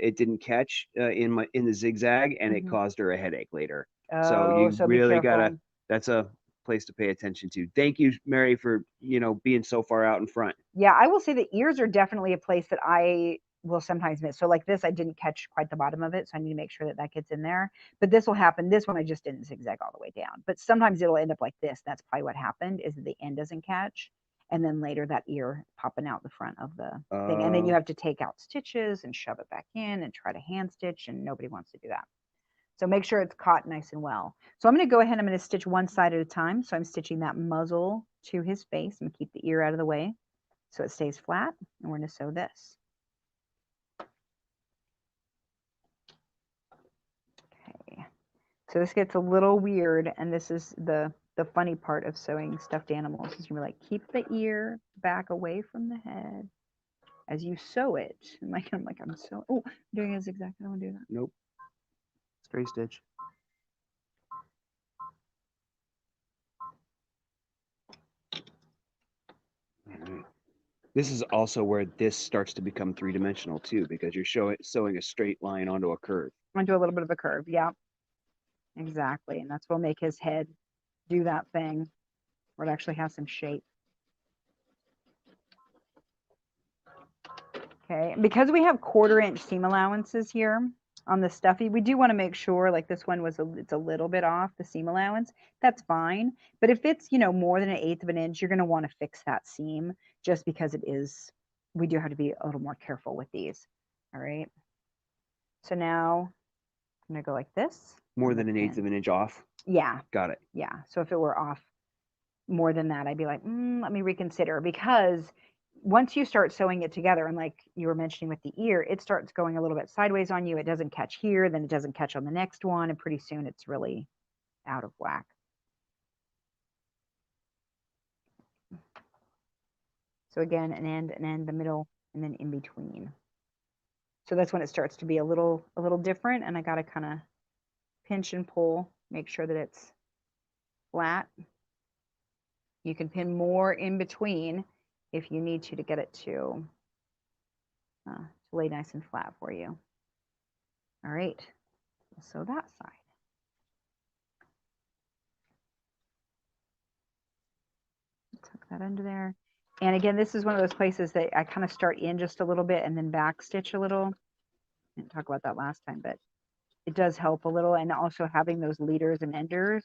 it didn't catch in the zigzag and it caused her a headache later. So you really gotta. That's a place to pay attention to. Thank you, Mary, for being so far out in front. Yeah, I will say the ears are definitely a place that I will sometimes miss. So like this, I didn't catch quite the bottom of it, so I need to make sure that that gets in there. But this will happen. This one I just didn't zigzag all the way down. But sometimes it'll end up like this. That's probably what happened, is that the end doesn't catch, and then later that ear popping out the front of the thing, and then you have to take out stitches and shove it back in and try to hand stitch, and nobody wants to do that. So make sure it's caught nice and well. So I'm going to go ahead, I'm going to stitch one side at a time. So I'm stitching that muzzle to his face. I'm going to keep the ear out of the way so it stays flat, and we're going to sew this. Okay, so this gets a little weird, and this is the funny part of sewing stuffed animals, is you're like, keep the ear back away from the head as you sew it. And I'm so, oh, I'm doing a zigzag. I don't want to do that. Nope. Straight stitch. This is also where this starts to become three-dimensional too, because you're sewing a straight line onto a curve. Onto a little bit of a curve, yeah. Exactly, and that's what will make his head do that thing where it actually has some shape. Okay, because we have 1/4 inch seam allowances here on the stuffy, we do want to make sure, like this one it's a little bit off the seam allowance. That's fine. But if it's, you know, more than 1/8 of an inch, you're going to want to fix that seam just because we do have to be a little more careful with these. All right. So now I'm going to go like this. More than 1/8 of an inch off. Yeah. Got it. Yeah. So if it were off more than that, I'd be like, let me reconsider, because once you start sewing it together, and like you were mentioning with the ear, it starts going a little bit sideways on you. It doesn't catch here, then it doesn't catch on the next one, and pretty soon it's really out of whack. So again, an end, the middle, and then in between. So that's when it starts to be a little different, and I got to kind of pinch and pull, make sure that it's flat. You can pin more in between if you need to get it to lay nice and flat for you. All right, so that side. Tuck that under there. And again, this is one of those places that I kind of start in just a little bit and then back stitch a little. I didn't talk about that last time, but it does help a little. And also having those leaders and enders,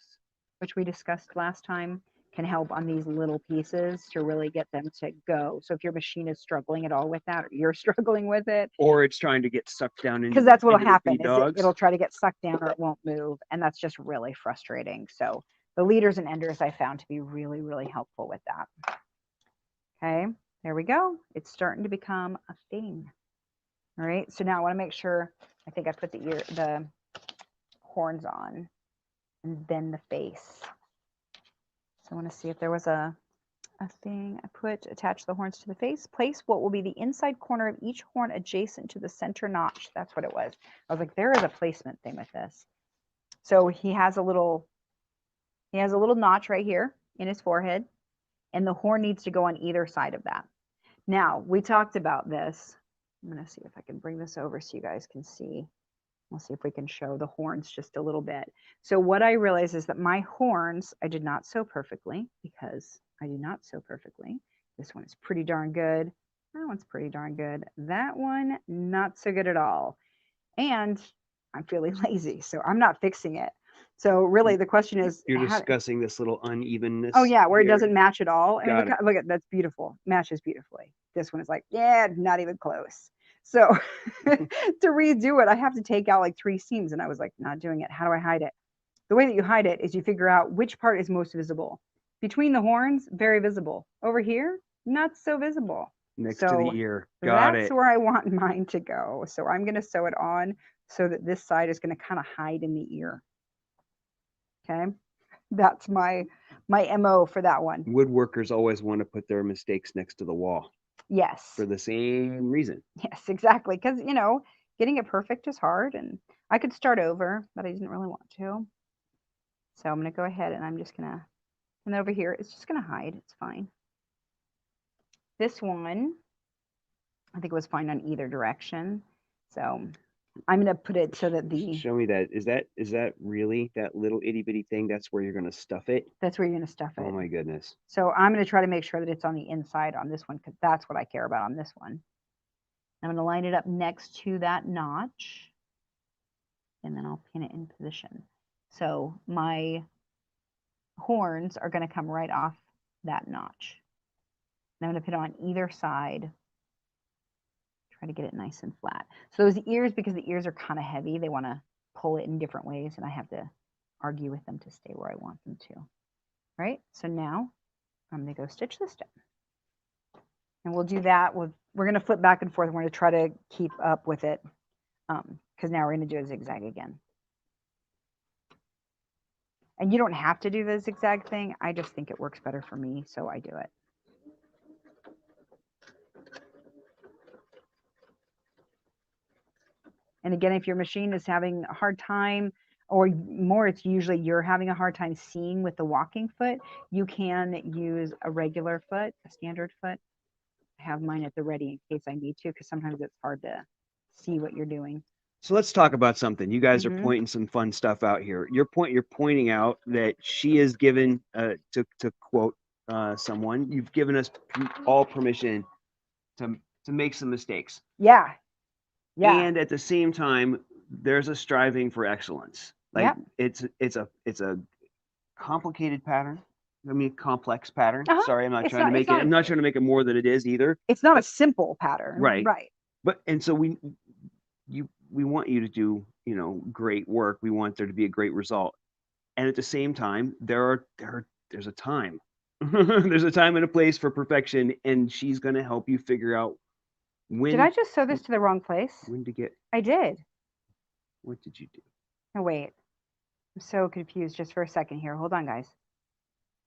which we discussed last time, can help on these little pieces to really get them to go. So if your machine is struggling at all with that, or you're struggling with it, or it's trying to get sucked down into, because that's what will happen, is it'll try to get sucked down or it won't move, and that's just really frustrating. So the leaders and enders I found to be really, really helpful with that. Okay, there we go. It's starting to become a thing. All right, so now I want to make sure, I think I put the horns on and then the face. So I want to see if there was a thing I attach the horns to the face. Place what will be the inside corner of each horn adjacent to the center notch. That's what it was. I was like, there is a placement thing with this. So he has a little notch right here in his forehead, and the horn needs to go on either side of that. Now, we talked about this. I'm going to see if I can bring this over so you guys can see. We'll see if we can show the horns just a little bit. So what I realized is that my horns, I did not sew perfectly, because I do not sew perfectly. This one is pretty darn good. That one's pretty darn good. That one, not so good at all. And I'm feeling lazy, so I'm not fixing it. So really the question is, you're discussing this little unevenness. Oh yeah, where here. It doesn't match at all. I mean, Got look at that's beautiful. Matches beautifully. This one is like, yeah, not even close. So to redo it, I have to take out like 3 seams, and I was like, not doing it. How do I hide it? The way that you hide it is you figure out which part is most visible. Between the horns, very visible. Over here, not so visible. Next to the ear. Got it. That's where I want mine to go. So I'm going to sew it on so that this side is going to kind of hide in the ear. Okay. That's my MO for that one. Woodworkers always want to put their mistakes next to the wall. Yes. For the same reason. Yes, exactly. Because, you know, getting it perfect is hard, and I could start over, but I didn't really want to. So I'm going to go ahead and I'm just going to, and over here, it's just going to hide. It's fine. This one, I think it was fine on either direction. So I'm going to put it so that Show me that. Is that really that little itty bitty thing? That's where you're going to stuff it? That's where you're going to stuff it. Oh my goodness. So I'm going to try to make sure that it's on the inside on this one, because that's what I care about on this one. I'm going to line it up next to that notch, and then I'll pin it in position. So my horns are going to come right off that notch. And I'm going to put it on either side. Try to get it nice and flat. So those ears, because the ears are kind of heavy, they want to pull it in different ways, and I have to argue with them to stay where I want them to. Right? So now I'm going to go stitch this down. And we'll do that with, we're going to flip back and forth. We're going to try to keep up with it, because now we're going to do a zigzag again. And you don't have to do the zigzag thing. I just think it works better for me, so I do it. And again, if your machine is having a hard time, or more, it's usually you're having a hard time seeing with the walking foot, you can use a regular foot, a standard foot. I have mine at the ready in case I need to, because sometimes it's hard to see what you're doing. So let's talk about something. You guys are pointing some fun stuff out here. You're pointing out that she is given, to quote someone, you've given us all permission to to make some mistakes. Yeah. Yeah. And at the same time, there's a striving for excellence. Like it's a complicated pattern. I mean, complex pattern. Sorry, I'm not trying to make it. I'm not trying to make it more than it is either. It's not a simple pattern. Right. Right. But and so we want you to do, you know, great work. We want there to be a great result. And at the same time, there's a time. There's a time and a place for perfection, and she's going to help you figure out when. Did I just sew this to the wrong place? When to get. I did. What did you do? Oh, wait. I'm so confused just for a second here. Hold on, guys.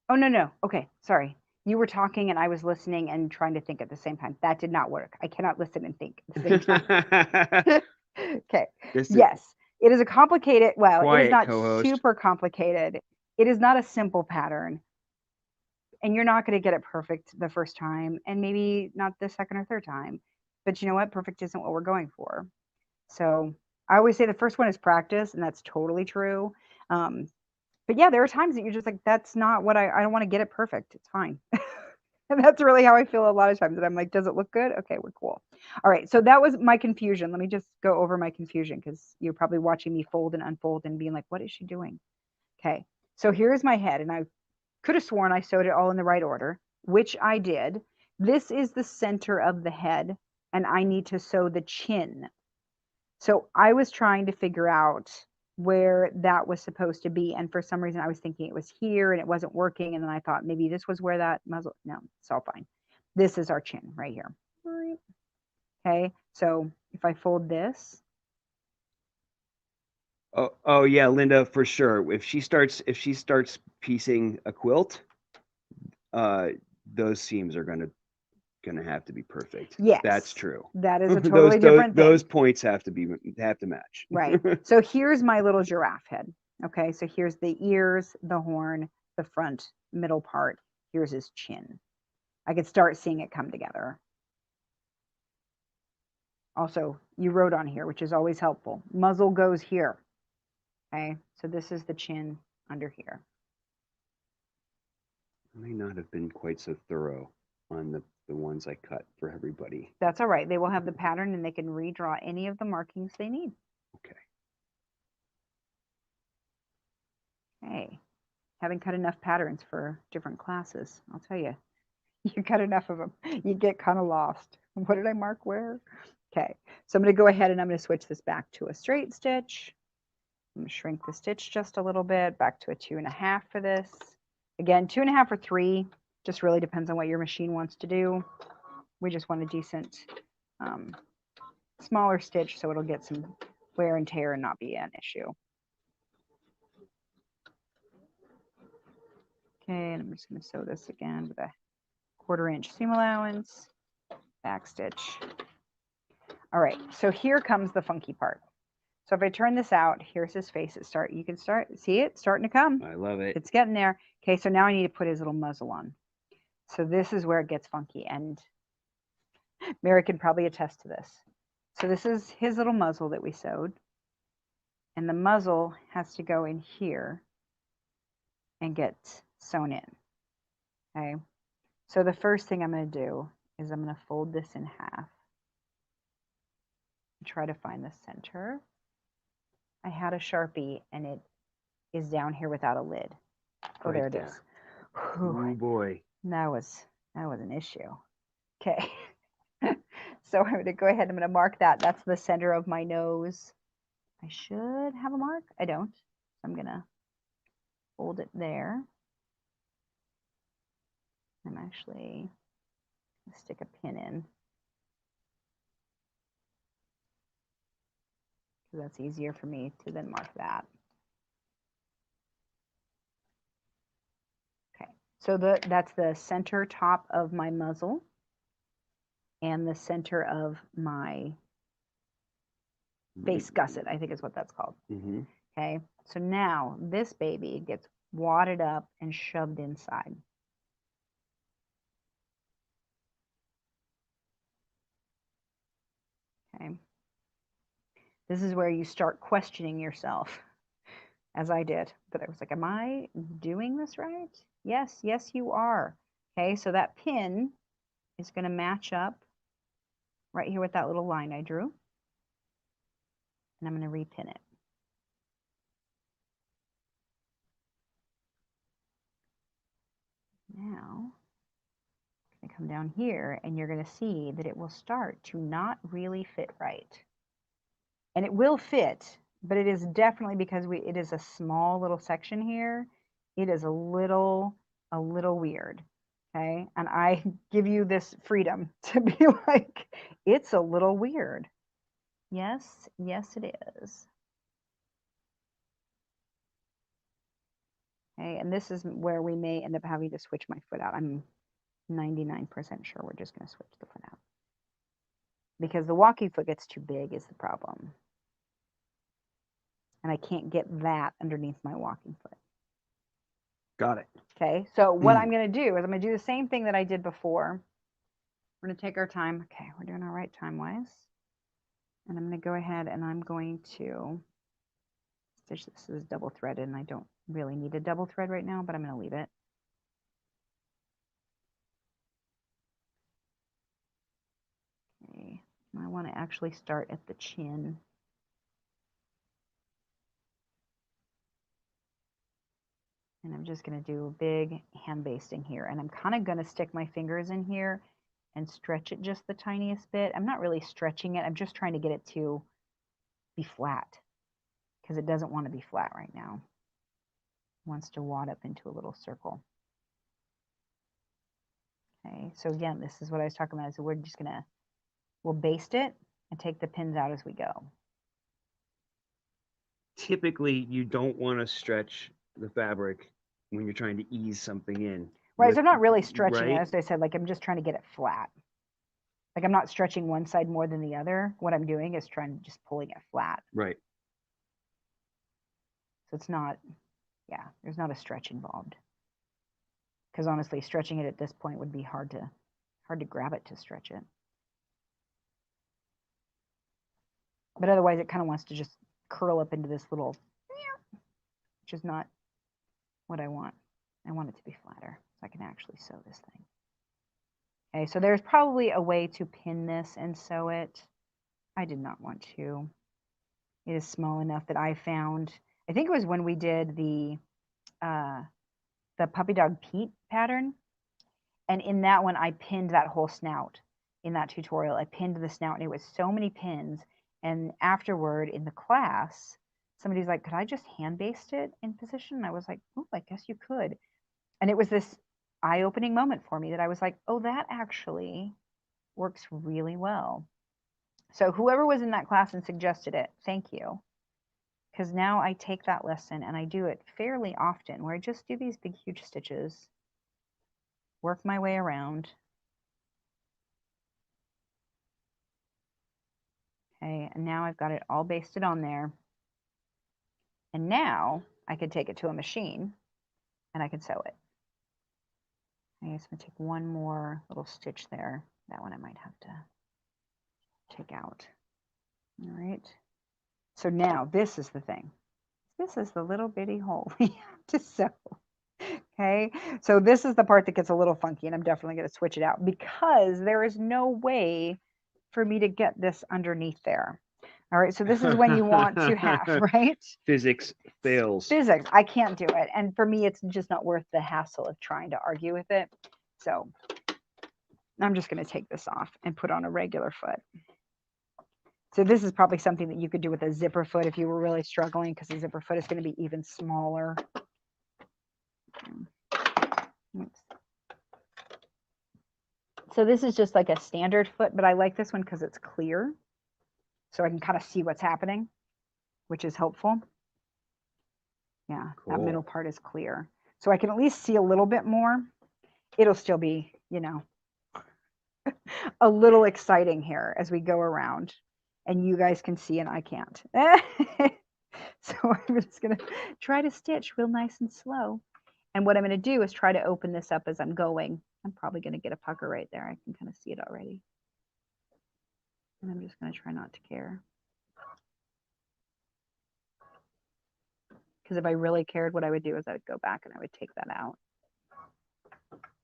Oh, no. Okay. Sorry. You were talking and I was listening and trying to think at the same time. That did not work. I cannot listen and think at the same time. Okay. Yes. It is a complicated, well, it is not super complicated. It is not a simple pattern. And you're not going to get it perfect the first time, and maybe not the second or third time. But you know what? Perfect isn't what we're going for. So I always say the first one is practice, and that's totally true. But yeah, there are times that you're just like, that's not what I don't want to get it perfect. It's fine. And that's really how I feel a lot of times. And I'm like, does it look good? Okay, we're cool. All right. So that was my confusion. Let me just go over my confusion because you're probably watching me fold and unfold and being like, what is she doing? Okay. So here's my head. And I could have sworn I sewed it all in the right order, which I did. This is the center of the head, and I need to sew the chin. So I was trying to figure out where that was supposed to be. And for some reason, I was thinking it was here and it wasn't working. And then I thought maybe this was where that muzzle, no, it's all fine. This is our chin right here. Okay. So if I fold this. Oh yeah, Linda, for sure. If she starts piecing a quilt, those seams are gonna have to be perfect. Yes, that's true. That is a totally different thing. Those points have to match. Right. So here's my little giraffe head. Okay. So here's the ears, the horn, the front, middle part. Here's his chin. I could start seeing it come together. Also, you wrote on here, which is always helpful. Muzzle goes here. Okay. So this is the chin under here. I may not have been quite so thorough on the ones I cut for everybody. That's all right. They will have the pattern and they can redraw any of the markings they need. Okay. Hey, haven't cut enough patterns for different classes. I'll tell you, you cut enough of them, you get kind of lost. What did I mark where? Okay, so I'm going to go ahead and I'm going to switch this back to a straight stitch. I'm going to shrink the stitch just a little bit, back to a 2.5 for this. Again, 2.5 or 3, just really depends on what your machine wants to do. We just want a decent smaller stitch so it'll get some wear and tear and not be an issue. Okay, and I'm just going to sew this again with a 1/4 inch seam allowance, back stitch. All right, so here comes the funky part. So if I turn this out, here's his face. You can see it starting to come. I love it. It's getting there. Okay, so now I need to put his little muzzle on. So this is where it gets funky, and Mary can probably attest to this. So this is his little muzzle that we sewed, and the muzzle has to go in here and get sewn in. Okay, so the first thing I'm going to do is I'm going to fold this in half. Try to find the center. I had a Sharpie and it is down here without a lid. Oh, right there it is. Oh boy. That was an issue. Okay. So I'm going to go ahead. I'm going to mark that. That's the center of my nose. I should have a mark. I don't. I'm going to fold it there. I'm actually going to stick a pin in. That's easier for me to then mark that. Okay, so that's the center top of my muzzle and the center of my face gusset, I think is what that's called. Mm-hmm. Okay, so now this baby gets wadded up and shoved inside. Okay. This is where you start questioning yourself, as I did. But I was like, am I doing this right? Yes, yes, you are. Okay, so that pin is going to match up right here with that little line I drew. And I'm going to repin it. Now, I'm going to come down here, and you're going to see that it will start to not really fit right. And it will fit, but it is definitely because it is a small little section here. It is a little weird. Okay, and I give you this freedom to be like, it's a little weird. Yes, yes, it is. Okay, and this is where we may end up having to switch my foot out. I'm 99% sure we're just going to switch the foot out. Because the walking foot gets too big is the problem. And I can't get that underneath my walking foot. Got it. Okay, so what I'm going to do is I'm going to do the same thing that I did before. We're going to take our time. Okay, we're doing all right time-wise. And I'm going to go ahead and I'm going to stitch this. Is double threaded, and I don't really need a double thread right now, but I'm going to leave it. Okay, I want to actually start at the chin. And I'm just going to do a big hand basting here. And I'm kind of going to stick my fingers in here and stretch it just the tiniest bit. I'm not really stretching it. I'm just trying to get it to be flat because it doesn't want to be flat right now. It wants to wad up into a little circle. Okay, so again, this is what I was talking about. So we're just going to, we'll baste it and take the pins out as we go. Typically, you don't want to stretch the fabric when you're trying to ease something in. Right, so I'm not really stretching it. right? As I said, like I'm just trying to get it flat. Like I'm not stretching one side more than the other. What I'm doing is trying to just pulling it flat. Right. So it's not, yeah, there's not a stretch involved. Because honestly, stretching it at this point would be hard to grab it to stretch it. But otherwise, it kind of wants to just curl up into this little, which is not what I want. I want it to be flatter so I can actually sew this thing. Okay, so there's probably a way to pin this and sew it. I did not want to. It is small enough that I found, I think it was when we did the puppy dog Pete pattern. And in that one, I pinned that whole snout. In that tutorial, I pinned the snout, and it was so many pins. And afterward, in the class, somebody's like, could I just hand baste it in position? And I was like, oh, I guess you could. And it was this eye-opening moment for me that I was like, oh, that actually works really well. So whoever was in that class and suggested it, thank you. Because now I take that lesson and I do it fairly often, where I just do these big, huge stitches, work my way around. Okay, and now I've got it all basted on there. And now I could take it to a machine and I could sew it. Okay, so I'm gonna take one more little stitch there. That one I might have to take out. All right. So now this is the thing. This is the little bitty hole we have to sew. Okay, so this is the part that gets a little funky, and I'm definitely going to switch it out because there is no way for me to get this underneath there. All right, so this is when you want to have, right? Physics fails. Physics, I can't do it. And for me, it's just not worth the hassle of trying to argue with it. So I'm just going to take this off and put on a regular foot. So this is probably something that you could do with a zipper foot if you were really struggling, because the zipper foot is going to be even smaller. Oops. So this is just like a standard foot, but I like this one because it's clear. So I can kind of see what's happening, which is helpful. Yeah, cool. That middle part is clear. So I can at least see a little bit more. It'll still be, you know, a little exciting here as we go around. And you guys can see and I can't. So I'm just going to try to stitch real nice and slow. And what I'm going to do is try to open this up as I'm going. I'm probably going to get a pucker right there. I can kind of see it already. And I'm just going to try not to care. Because if I really cared, what I would do is I would go back and I would take that out.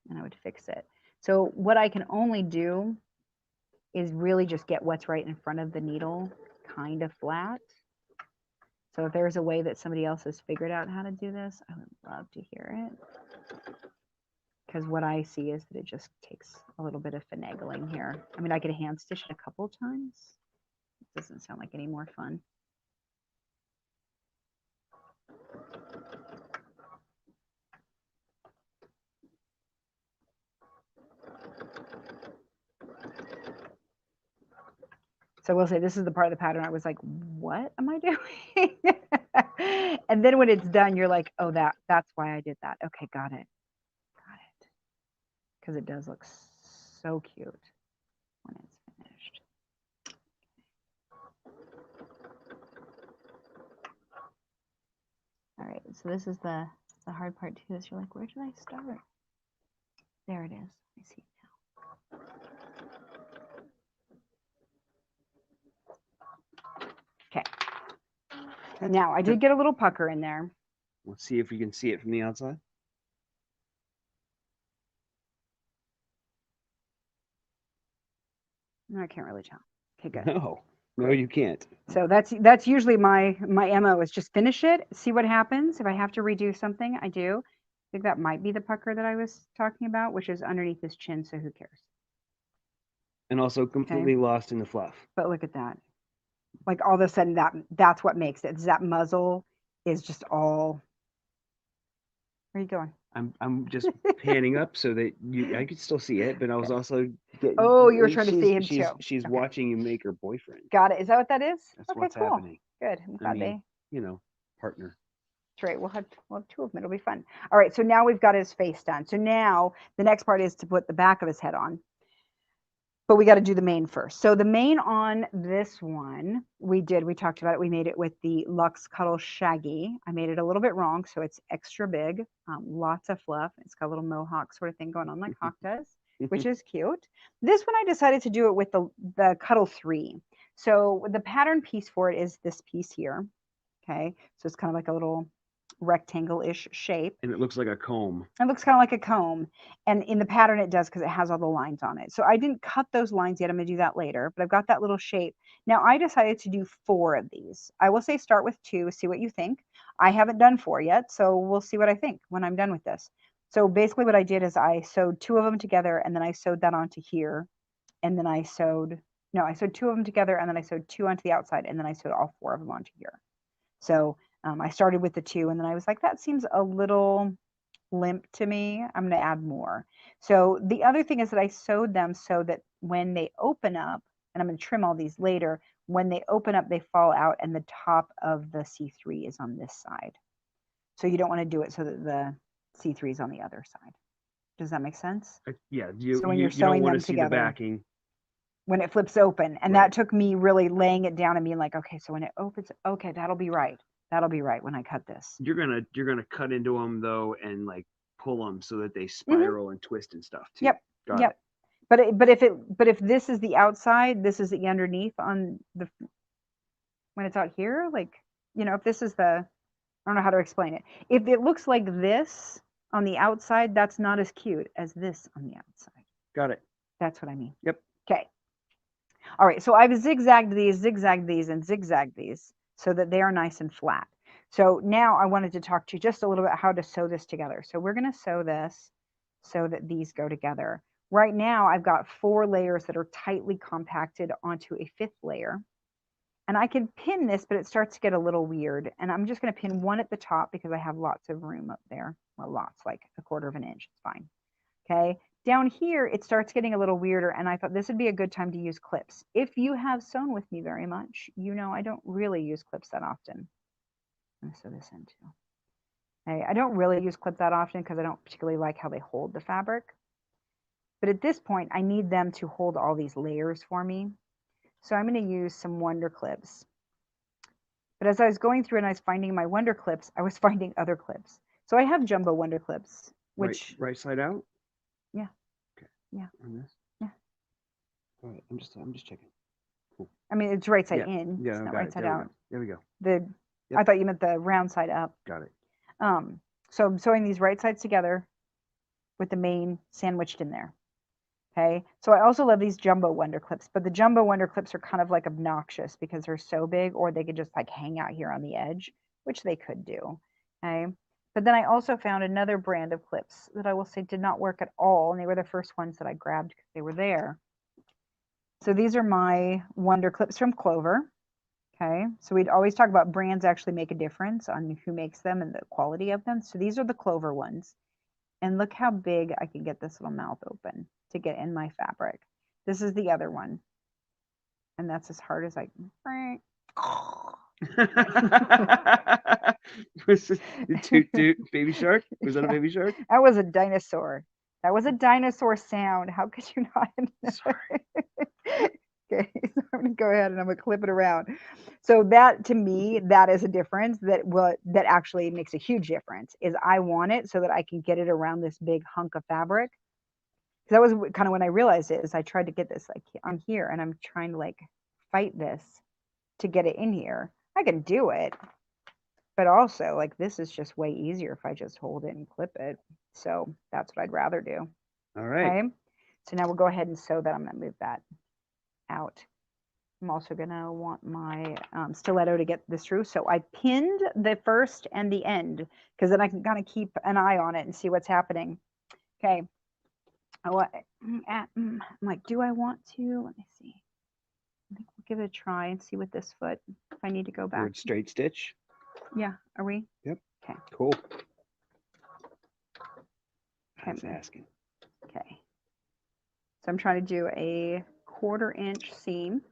And I would fix it. So what I can only do is really just get what's right in front of the needle kind of flat. So if there's a way that somebody else has figured out how to do this, I would love to hear it. Because what I see is that it just takes a little bit of finagling here. I mean, I could hand stitch it a couple times. It doesn't sound like any more fun. So we'll say this is the part of the pattern I was like, what am I doing? And then when it's done, you're like, oh, that's why I did that. Okay, got it. Got it. Because it does look so cute when it's finished. All right, so this is the hard part too, is you're like, where did I start? There it is. I see it now. Okay. Now I did get a little pucker in there. Let's see if we can see it from the outside. No, I can't really tell. Okay, good. No, you can't. So that's usually my MO is just finish it, see what happens. If I have to redo something, I do. I think that might be the pucker that I was talking about, which is underneath his chin, so who cares? And also completely lost in the fluff. But look at that. Like all of a sudden that's what makes it. That muzzle is just all. Where are you going? I'm just panning up so that I could still see it, but I was also oh, you were trying to see him too. She's watching you make her boyfriend. Got it. Is that what that is? That's okay, what's cool. happening. Good. I'm glad partner. That's right. We'll have two of them. It'll be fun. All right. So now we've got his face done. So now the next part is to put the back of his head on. But we got to do the mane first. So the mane on this one, we talked about it. We made it with the Luxe Cuddle Shaggy. I made it a little bit wrong, so it's extra big, lots of fluff. It's got a little mohawk sort of thing going on like Hawk does, which is cute. This one, I decided to do it with the Cuddle 3. So the pattern piece for it is this piece here. Okay, so it's kind of like a little rectangle-ish shape. And it looks like a comb. It looks kind of like a comb. And in the pattern it does because it has all the lines on it. So I didn't cut those lines yet. I'm going to do that later. But I've got that little shape. Now I decided to do 4 of these. I will say start with 2, see what you think. I haven't done 4 yet, so we'll see what I think when I'm done with this. So basically what I did is I sewed 2 of them together, and then I sewed that onto here. And then I sewed 2 of them together, and then I sewed 2 onto the outside, and then I sewed all 4 of them onto here. So I started with the 2, and then I was like, that seems a little limp to me. I'm going to add more. So the other thing is that I sewed them so that when they open up, and I'm going to trim all these later, when they open up, they fall out, and the top of the C3 is on this side. So you don't want to do it so that the C3 is on the other side. Does that make sense? Yeah. So when you're sewing them together, the backing. When it flips open, and that took me really laying it down and being like, okay, so when it opens, okay, that'll be right. That'll be right when I cut this. You're gonna cut into them though, and like pull them so that they spiral and twist and stuff too. Yep. Got yep. It. But if this is the outside, this is the underneath on the. When it's out here, like if this is the, I don't know how to explain it. If it looks like this on the outside, that's not as cute as this on the outside. Got it. That's what I mean. Yep. Okay. All right. So I've zigzagged these, and zigzagged these, so that they are nice and flat. So now I wanted to talk to you just a little bit how to sew this together. So we're going to sew this so that these go together. Right now I've got 4 layers that are tightly compacted onto a 5th layer. And I can pin this, but it starts to get a little weird. And I'm just going to pin 1 at the top because I have lots of room up there. Well, lots, like 1/4 of an inch. It's fine. Okay. Down here, it starts getting a little weirder, and I thought this would be a good time to use clips. If you have sewn with me very much, you know I don't really use clips that often. I'm going to sew this in too. Okay, I don't really use clips that often because I don't particularly like how they hold the fabric. But at this point, I need them to hold all these layers for me. So I'm going to use some Wonder clips. But as I was going through and I was finding my Wonder clips, I was finding other clips. So I have jumbo Wonder clips, which... Right side out? Yeah. Okay. Yeah. On this? Yeah. All right. I'm just checking. Cool. I mean, it's right side in. Yeah. It's not right side out. There we go. Yep. I thought you meant the round side up. Got it. So I'm sewing these right sides together with the mane sandwiched in there. Okay, so I also love these jumbo Wonder Clips, but the jumbo Wonder Clips are kind of like obnoxious because they're so big, or they could just like hang out here on the edge, which they could do. Okay, but then I also found another brand of clips that I will say did not work at all, and they were the first ones that I grabbed because they were there. So these are my Wonder Clips from Clover. Okay, so we'd always talk about brands actually make a difference on who makes them and the quality of them. So these are the Clover ones. And look how big I can get this little mouth open to get in my fabric. This is the other one. And that's as hard as I can. Was this the baby shark? Was that a baby shark? That was a dinosaur. That was a dinosaur sound. How could you not? Okay, so I'm gonna go ahead and I'm gonna clip it around. So that, to me, that is a difference that actually makes a huge difference. Is I want it so that I can get it around this big hunk of fabric. That was kind of when I realized it. Is I tried to get this like on here, and I'm trying to like fight this to get it in here. I can do it, but also like this is just way easier if I just hold it and clip it. So that's what I'd rather do. All right. Okay. So now we'll go ahead and sew that. I'm gonna move that out. I'm also gonna want my stiletto to get this through. So I pinned the first and the end because then I can kind of keep an eye on it and see what's happening. Okay. I'm like, do I want to? Let me see. I think we'll give it a try and see with this foot if I need to go back. Forward straight stitch. Yeah. Are we? Yep. Okay. Cool. I was asking. Okay. So I'm trying to do a 1/4 inch seam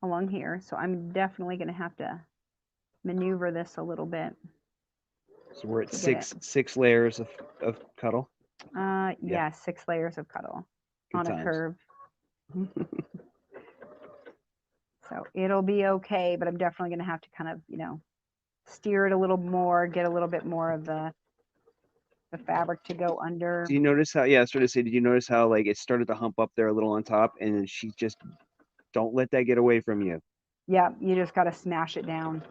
along here. So I'm definitely going to have to maneuver this a little bit. So we're at six layers of cuddle. Yeah, 6 layers of cuddle on a curve. So it'll be okay, but I'm definitely going to have to kind of, steer it a little more, get a little bit more of the fabric to go under. Do you notice how, yeah, I was trying to say, did you notice how like it started to hump up there a little on top, and then she just, don't let that get away from you. Yeah, you just got to smash it down.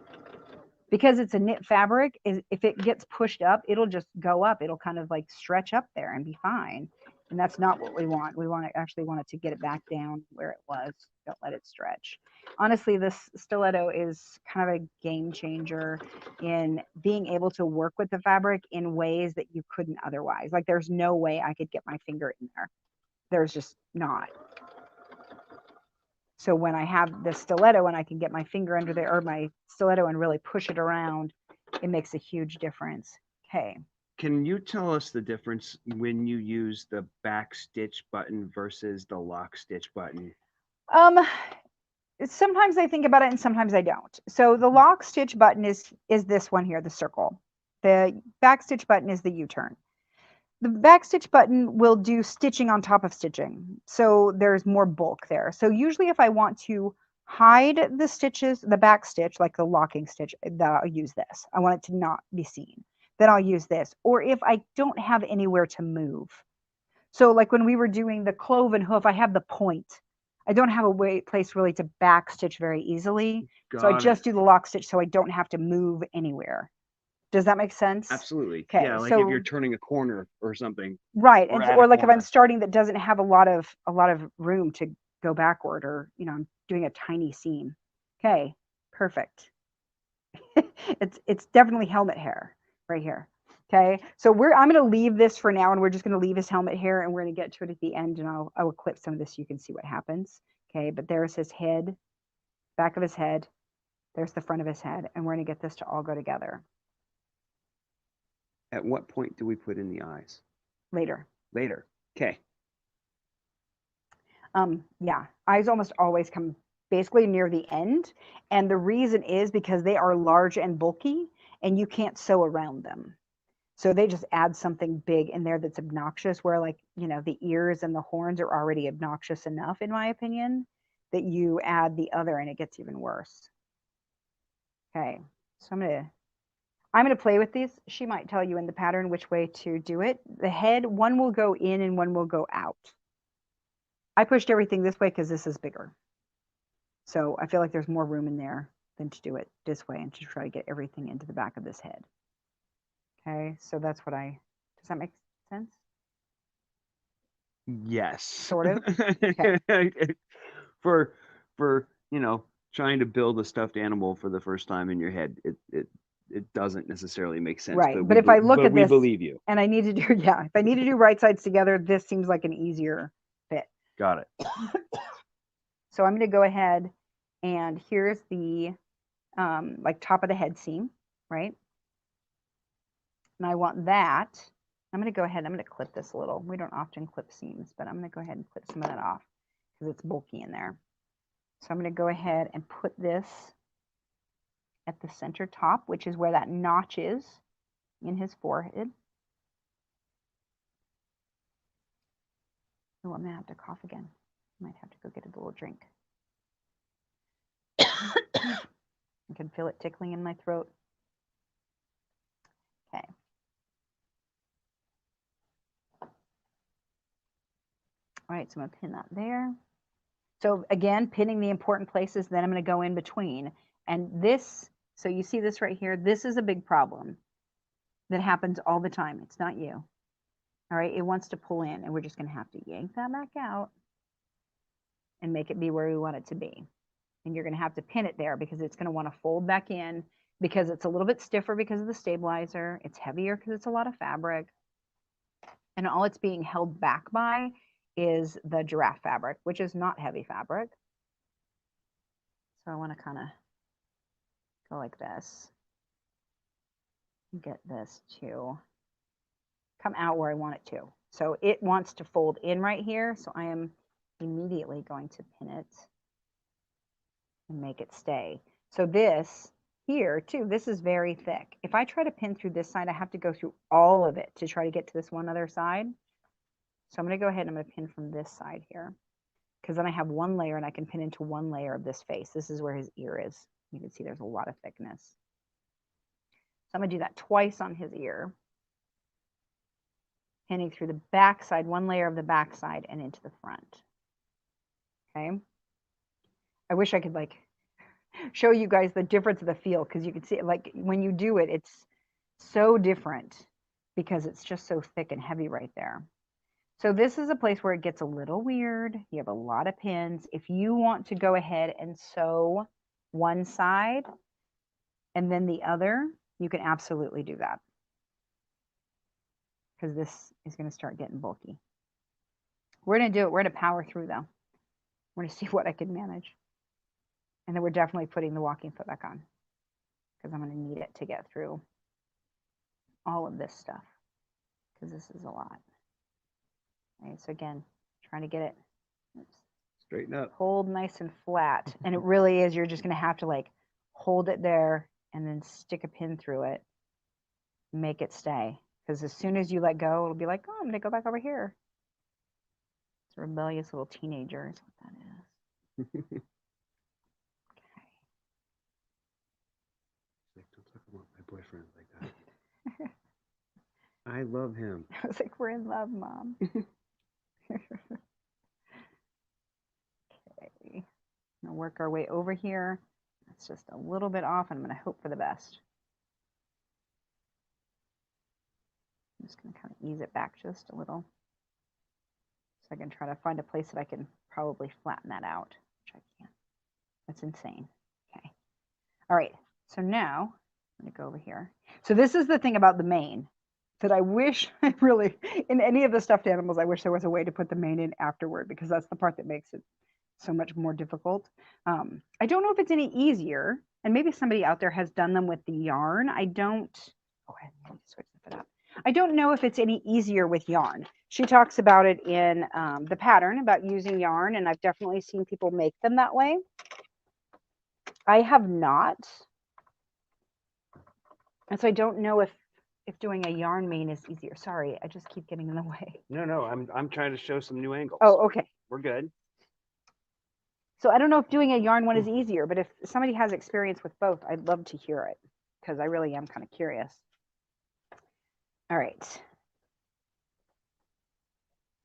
Because it's a knit fabric, if it gets pushed up, it'll just go up. It'll kind of like stretch up there and be fine. And that's not what we want. We actually want it to get it back down where it was. Don't let it stretch. Honestly, this stiletto is kind of a game changer in being able to work with the fabric in ways that you couldn't otherwise. Like there's no way I could get my finger in there. There's just not. So when I have the stiletto and I can get my finger under there, or my stiletto, and really push it around, it makes a huge difference. Okay. Can you tell us the difference when you use the back stitch button versus the lock stitch button? Sometimes I think about it and sometimes I don't. So the lock stitch button is this one here, the circle. The back stitch button is the U-turn. The back stitch button will do stitching on top of stitching. So there's more bulk there. So usually if I want to hide the stitches, the back stitch, like the locking stitch, that I'll use this. I want it to not be seen. Then I'll use this. Or if I don't have anywhere to move. So like when we were doing the cloven hoof, I have the point. I don't have a place really to back stitch very easily. So I just do the lock stitch so I don't have to move anywhere. Does that make sense? Absolutely. Okay, Yeah, like if you're turning a corner or something. Right. Or like if I'm starting that doesn't have a lot of room to go backward, or I'm doing a tiny seam. Okay, perfect. It's definitely helmet hair right here. Okay, so I'm going to leave this for now, and we're just going to leave his helmet hair, and we're going to get to it at the end, and I will clip some of this so you can see what happens. Okay, but there's his head, back of his head. There's the front of his head, and we're going to get this to all go together. At what point do we put in the eyes? Later. Later. Okay. Yeah, eyes almost always come basically near the end. And the reason is because they are large and bulky and you can't sew around them. So they just add something big in there that's obnoxious, where like, the ears and the horns are already obnoxious enough, in my opinion, that you add the other and it gets even worse. Okay, so I'm going to play with these. She might tell you in the pattern which way to do it. The head, one will go in and one will go out. I pushed everything this way because this is bigger. So I feel like there's more room in there than to do it this way and to try to get everything into the back of this head. Okay, so that's what does that make sense? Yes. Sort of? Okay. For trying to build a stuffed animal for the first time in your head, it doesn't necessarily make sense. Right. But But if I look at we this believe you. and I need to do, yeah, if I need to do right sides together, this seems like an easier fit. Got it. So I'm going to go ahead and here's the like top of the head seam, right? And I want that. I'm going to go ahead, I'm going to clip this a little. We don't often clip seams, but I'm going to go ahead and clip some of that off because it's bulky in there. So I'm going to go ahead and put this at the center top, which is where that notch is in his forehead. Oh, I'm going to have to cough again. I might have to go get a little drink. I can feel it tickling in my throat. Okay. All right, so I'm going to pin that there. So again, pinning the important places, then I'm going to go in between. And this, so you see this right here, this is a big problem that happens all the time. It's not you. All right, it wants to pull in, and we're just going to have to yank that back out and make it be where we want it to be. And you're going to have to pin it there because it's going to want to fold back in because it's a little bit stiffer because of the stabilizer. It's heavier because it's a lot of fabric. And all it's being held back by is the giraffe fabric, which is not heavy fabric. So I want to kind of go like this. Get this to come out where I want it to. So it wants to fold in right here. So I am immediately going to pin it and make it stay. So this here too, this is very thick. If I try to pin through this side, I have to go through all of it to try to get to this one other side. So I'm going to go ahead and I'm going to pin from this side here because then I have one layer and I can pin into one layer of this face. This is where his ear is. You can see there's a lot of thickness. So I'm going to do that twice on his ear. Pinning through the back side, one layer of the back side and into the front. Okay. I wish I could like show you guys the difference of the feel because you can see it like when you do it, it's so different because it's just so thick and heavy right there. So this is a place where it gets a little weird. You have a lot of pins. If you want to go ahead and sew one side and then the other, you can absolutely do that. Because this is going to start getting bulky. We're going to do it. We're going to power through, though. We're going to see what I can manage. And then we're definitely putting the walking foot back on. Because I'm going to need it to get through all of this stuff. Because this is a lot. Okay, so again, trying to get it straighten up, hold nice and flat. And it really is, you're just going to have to like hold it there and then stick a pin through it. Make it stay. Because as soon as you let go, it'll be like, oh, I'm going to go back over here. It's a rebellious little teenager is what that is. Okay. Don't talk about my boyfriend like that. I love him. I was like, we're in love, Mom. Okay. I'm going to work our way over here. It's just a little bit off. I'm going to hope for the best. I'm just going to kind of ease it back just a little. So I can try to find a place that I can probably flatten that out, which I can't. That's insane. Okay. All right. So now I'm going to go over here. So this is the thing about the mane that I wish I really, in any of the stuffed animals, I wish there was a way to put the mane in afterward because that's the part that makes it so much more difficult. I don't know if it's any easier, and maybe somebody out there has done them with the yarn. I don't, oh, I need to switch the foot up. I don't know if it's any easier with yarn. She talks about it in the pattern about using yarn, and I've definitely seen people make them that way. I have not. And so I don't know if doing a yarn mane is easier. Sorry, I just keep getting in the way. No, I'm trying to show some new angles. Oh, okay. We're good. So I don't know if doing a yarn one is easier, but if somebody has experience with both, I'd love to hear it because I really am kind of curious. All right.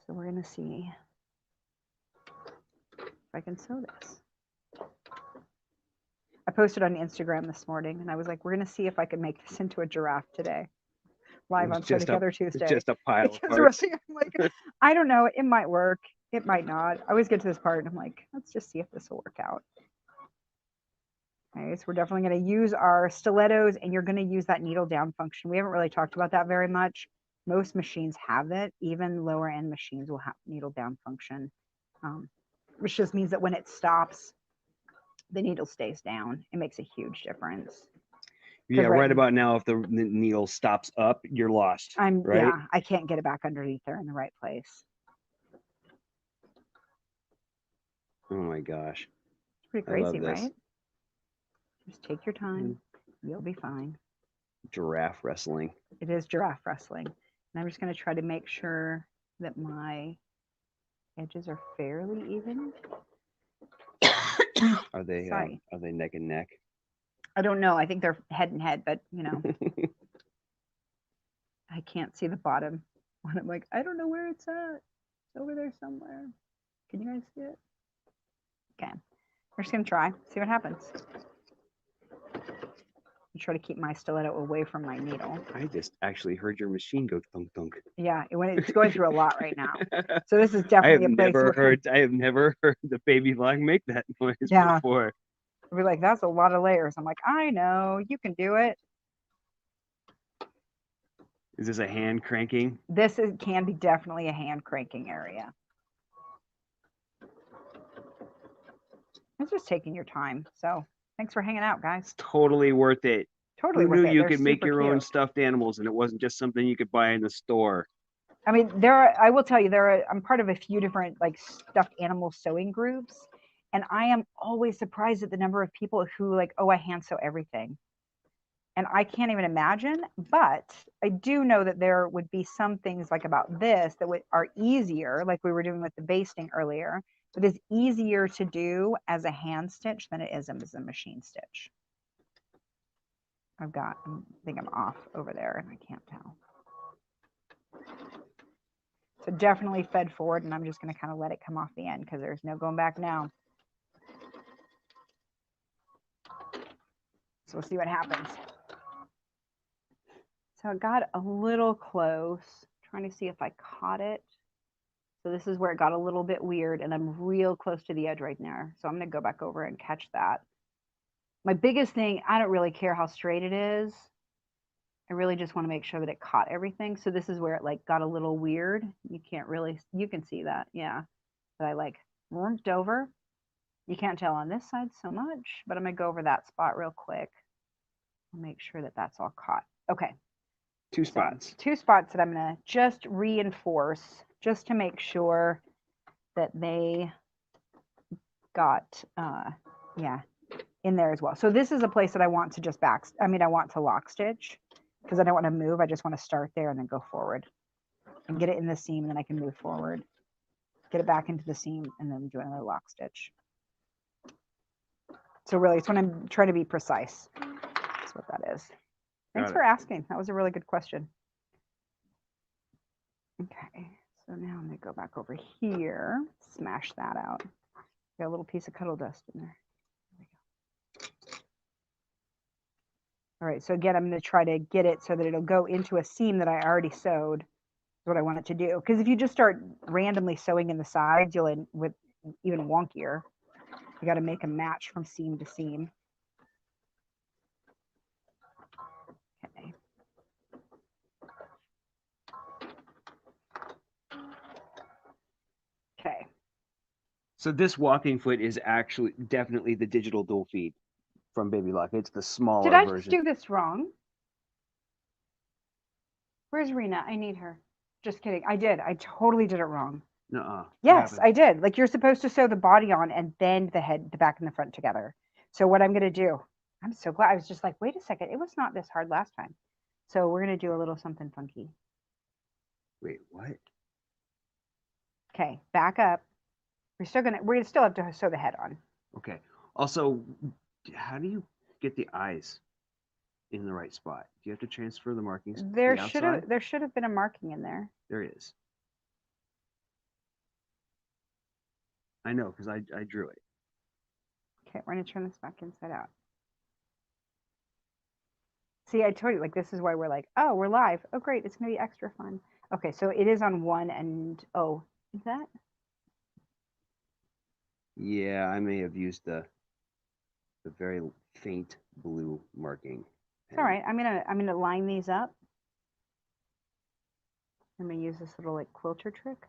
So we're going to see if I can sew this. I posted on Instagram this morning and I was like, we're going to see if I can make this into a giraffe today. live on Sew Together Tuesday. It's just a pile of Because parts. really, I'm like, I don't know. It might work. It might not. I always get to this part and I'm like, let's just see if this will work out. Okay, so we're definitely going to use our stilettos, and you're going to use that needle down function. We haven't really talked about that very much. Most machines have it. Even lower end machines will have needle down function, which just means that when it stops, the needle stays down. It makes a huge difference. Yeah, right about now, if the needle stops up, you're lost. Right? Yeah, I can't get it back underneath there in the right place. Oh my gosh. It's pretty crazy, right? Just take your time. You'll be fine. Giraffe wrestling. It is giraffe wrestling. And I'm just going to try to make sure that my edges are fairly even. Are they neck and neck? I don't know. I think they're head and head, but you know, I can't see the bottom. I'm like, I don't know where it's at. It's over there somewhere. Can you guys see it? Okay. We're just going to try, see what happens. Try to keep my stiletto away from my needle. I just actually heard your machine go thunk thunk. Yeah, it's going through a lot right now. So this is definitely a place. I have never heard the BabyLock make that noise before. We're like, that's a lot of layers. I'm like, I know, you can do it. Is this a hand cranking? Can be definitely a hand cranking area. It's just taking your time. So thanks for hanging out, guys. Totally worth it. Totally Who worth knew it. you They're could make your super own cute. stuffed animals and it wasn't just something you could buy in the store? I mean, I will tell you, I'm part of a few different like stuffed animal sewing groups. And I am always surprised at the number of people who like, oh, I hand sew everything. And I can't even imagine, but I do know that there would be some things like about this that are easier, like we were doing with the basting earlier, but is easier to do as a hand stitch than it is as a machine stitch. I think I'm off over there and I can't tell. So definitely fed forward, and I'm just going to kind of let it come off the end because there's no going back now. So we'll see what happens. So I got a little close, trying to see if I caught it. So this is where it got a little bit weird, and I'm real close to the edge right now. So I'm going to go back over and catch that. My biggest thing, I don't really care how straight it is. I really just want to make sure that it caught everything. So this is where it like got a little weird. You can see that. Yeah. That I like warmed over. You can't tell on this side so much, but I'm going to go over that spot real quick. I'll make sure that that's all caught. Okay. Two spots that I'm going to just reinforce just to make sure that they got, in there as well. So this is a place that I want to I want to lock stitch because I don't want to move. I just want to start there and then go forward and get it in the seam. And then I can move forward, get it back into the seam and then do another lock stitch. So really it's when I'm trying to be precise. That's what that is. Thanks for asking. That was a really good question. Okay. So now I'm going to go back over here, smash that out. Got a little piece of cuddle dust in there. All right, so again, I'm going to try to get it so that it'll go into a seam that I already sewed. That's what I want it to do. Because if you just start randomly sewing in the sides, you'll end with even wonkier. You got to make a match from seam to seam. Okay. Okay. So this walking foot is actually definitely the digital dual feed from BabyLock. It's the smaller version. Did I just do this wrong? Where's Rena? I need her. Just kidding. I did. I totally did it wrong. Nuh-uh. Yes, I did. Like you're supposed to sew the body on and then the head, the back and the front together. So what I'm going to do, I'm so glad. I was just like, wait a second. It was not this hard last time. So we're going to do a little something funky. Wait, what? Okay, back up. We're going to still have to sew the head on. Okay. Also, how do you get the eyes in the right spot? Do you have to transfer the markings? There should have been a marking in there. There is. I know because I drew it. Okay, we're going to turn this back inside out. See, I told you, like, this is why we're like, oh, we're live. Oh, great. It's going to be extra fun. Okay, so it is on 1 and, oh, is that? Yeah, I may have used the very faint blue marking. It's all right. I'm gonna line these up. I'm gonna use this little like quilter trick.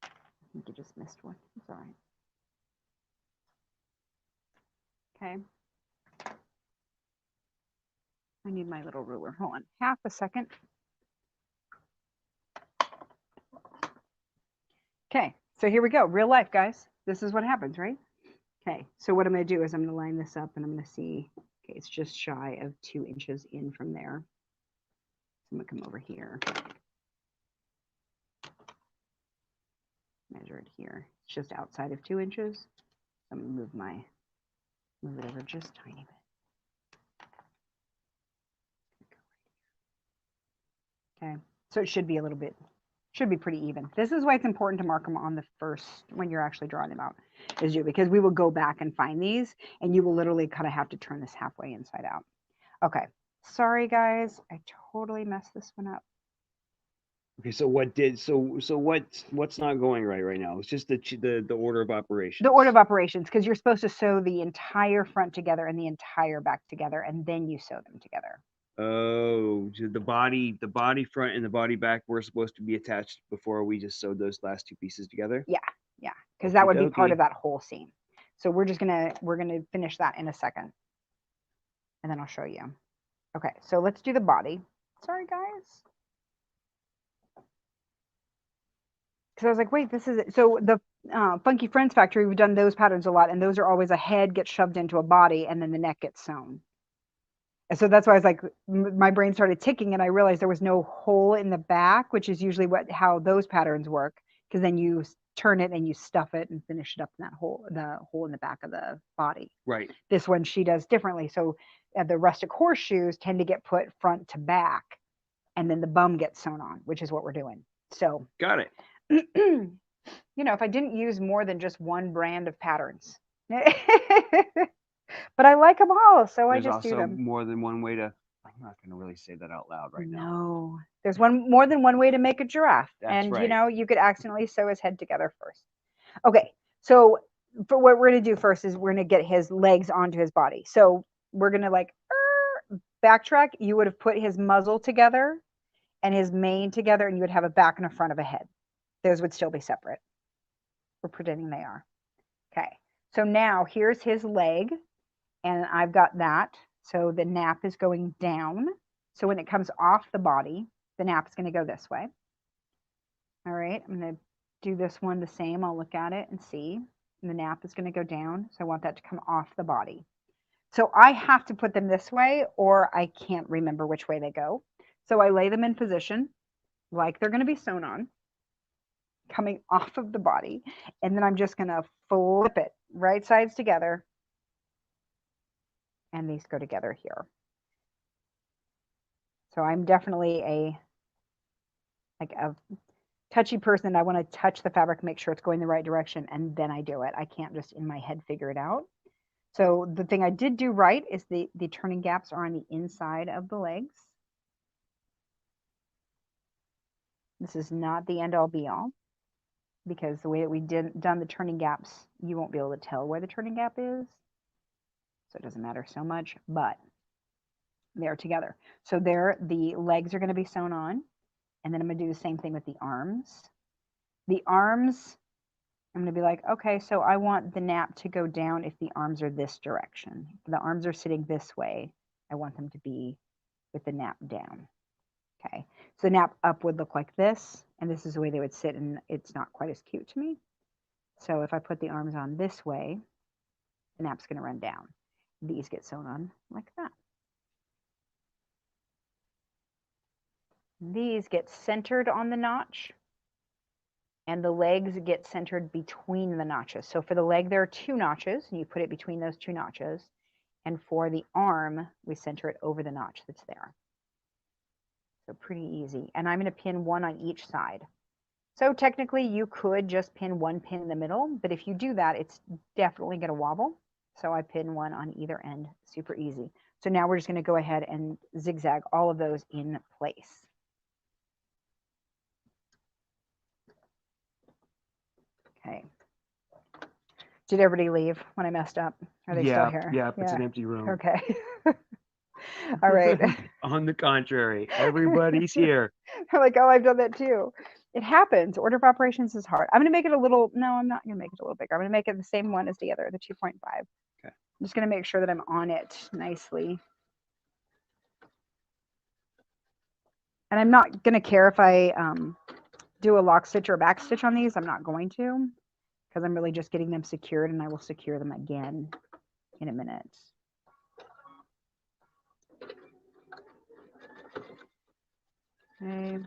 I think you just missed one. It's all right. Okay. I need my little ruler. Hold on. Half a second. Okay. So here we go. Real life, guys. This is what happens, right? Okay. So what I'm going to do is I'm going to line this up and I'm going to see. Okay. It's just shy of 2 inches in from there. So I'm going to come over here. Measure it here. It's just outside of 2 inches. I'm going to move it over just a tiny bit. Okay, so it should be a little bit, should be pretty even. This is why it's important to mark them on the first, when you're actually drawing them out, because we will go back and find these, and you will literally kind of have to turn this halfway inside out. Okay, sorry guys, I totally messed this one up. Okay, so what's not going right now? It's just the order of operations. The order of operations, because you're supposed to sew the entire front together and the entire back together, and then you sew them together. Oh, so the body front and the body back were supposed to be attached before we just sewed those last 2 pieces together? Yeah, because that would be part Okey-dokey. of that whole seam. So we're gonna finish that in a second, and then I'll show you. Okay, so let's do the body. Sorry guys. Because I was like, wait, this is it. So the Funky Friends Factory, we've done those patterns a lot, and those are always a head gets shoved into a body, and then the neck gets sewn. And so that's why I was like, my brain started ticking, and I realized there was no hole in the back, which is usually how those patterns work. Because then you turn it and you stuff it and finish it up in that hole, the hole in the back of the body. Right. This one she does differently. So the Rustic Horseshoes tend to get put front to back, and then the bum gets sewn on, which is what we're doing. So Got it. you know, if I didn't use more than just one brand of patterns, but I like them all, so I just do them. There's also more than one way to. I'm not going to really say that out loud right now. No, there's more than one way to make a giraffe, That's and right. you know, you could accidentally sew his head together first. Okay, so for what we're going to do first is we're going to get his legs onto his body. So we're going to like backtrack. You would have put his muzzle together and his mane together, and you would have a back and a front of a head. Those would still be separate. We're pretending they are. Okay, so now here's his leg, and I've got that. So the nap is going down. So when it comes off the body, the nap is going to go this way. All right, I'm going to do this one the same. I'll look at it and see. And the nap is going to go down. So I want that to come off the body. So I have to put them this way, or I can't remember which way they go. So I lay them in position like they're going to be sewn on, coming off of the body, and then I'm just going to flip it right sides together, and these go together here. So I'm definitely a touchy person. I want to touch the fabric, make sure it's going the right direction, and then I do it. I can't just in my head figure it out. So the thing I did do right is the turning gaps are on the inside of the legs. This is not the end all be all, because the way that we done the turning gaps, you won't be able to tell where the turning gap is. So it doesn't matter so much, but they're together. So there, the legs are going to be sewn on. And then I'm going to do the same thing with the arms. The arms, I'm going to be like, okay, so I want the nap to go down if the arms are this direction. If the arms are sitting this way, I want them to be with the nap down. Okay, so the nap up would look like this, and this is the way they would sit, and it's not quite as cute to me. So if I put the arms on this way, the nap's going to run down. These get sewn on like that. These get centered on the notch, and the legs get centered between the notches. So for the leg, there are 2 notches, and you put it between those 2 notches. And for the arm, we center it over the notch that's there. So pretty easy. And I'm going to pin 1 on each side. So technically, you could just pin 1 pin in the middle, but if you do that, it's definitely going to wobble. So I pin one on either end, super easy. So now we're just going to go ahead and zigzag all of those in place. Okay. Did everybody leave when I messed up? Are they still here? Yeah, it's an empty room. Okay. All right. On the contrary, everybody's here. They're like, oh, I've done that too. It happens. Order of operations is hard. I'm going to make it a little, no, I'm not going to make it a little bigger. I'm going to make it the same one as the other, the 2.5. Okay. I'm just going to make sure that I'm on it nicely. And I'm not going to care if I do a lock stitch or a back stitch on these. I'm not going to, because I'm really just getting them secured, and I will secure them again in a minute. Okay.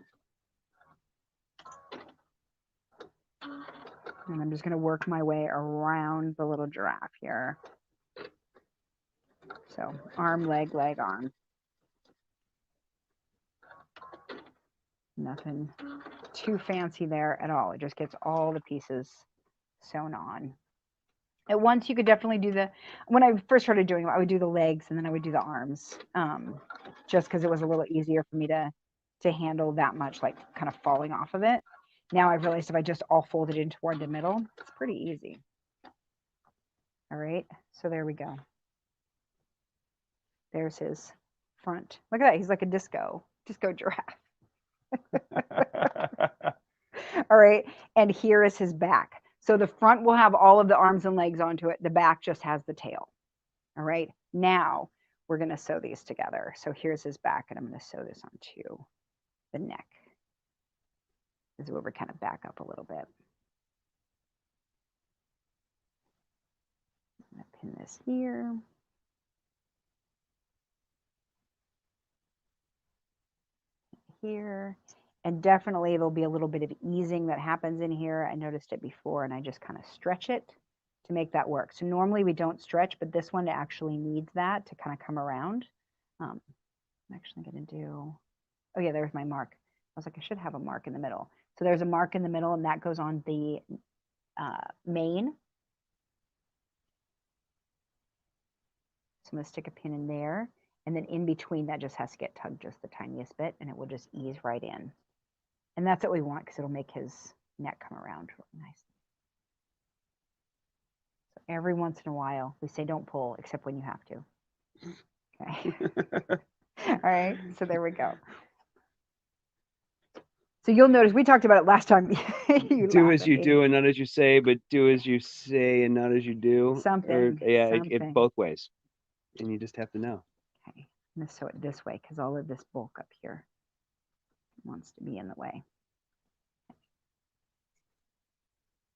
And I'm just going to work my way around the little giraffe here. So arm, leg, leg, arm. Nothing too fancy there at all. It just gets all the pieces sewn on. At once, you could definitely do the, when I first started doing it, I would do the legs and then I would do the arms, just because it was a little easier for me to handle that much, like kind of falling off of it. Now I've realized if I just all fold it in toward the middle, it's pretty easy. All right, so there we go. There's his front. Look at that, he's like a disco giraffe. All right, and here is his back. So the front will have all of the arms and legs onto it. The back just has the tail. All right, now we're going to sew these together. So here's his back, and I'm going to sew this onto the neck. This is where we kind of back up a little bit. I'm going to pin this here. Here. And definitely there'll be a little bit of easing that happens in here. I noticed it before, and I just kind of stretch it to make that work. So normally we don't stretch, but this one actually needs that to kind of come around. I'm actually going to do, oh yeah, there's my mark. I was like, I should have a mark in the middle. So there's a mark in the middle, and that goes on the mane. So I'm going to stick a pin in there, and then in between that just has to get tugged just the tiniest bit, and it will just ease right in. And that's what we want, because it'll make his neck come around really nice. So every once in a while, we say don't pull, except when you have to. Okay. All right, so there we go. So you'll notice, we talked about it last time. Do as you do and not as you say, but do as you say and not as you do. Something. Or, yeah, something. It both ways. And you just have to know. Okay, I'm going to sew it this way, because all of this bulk up here wants to be in the way.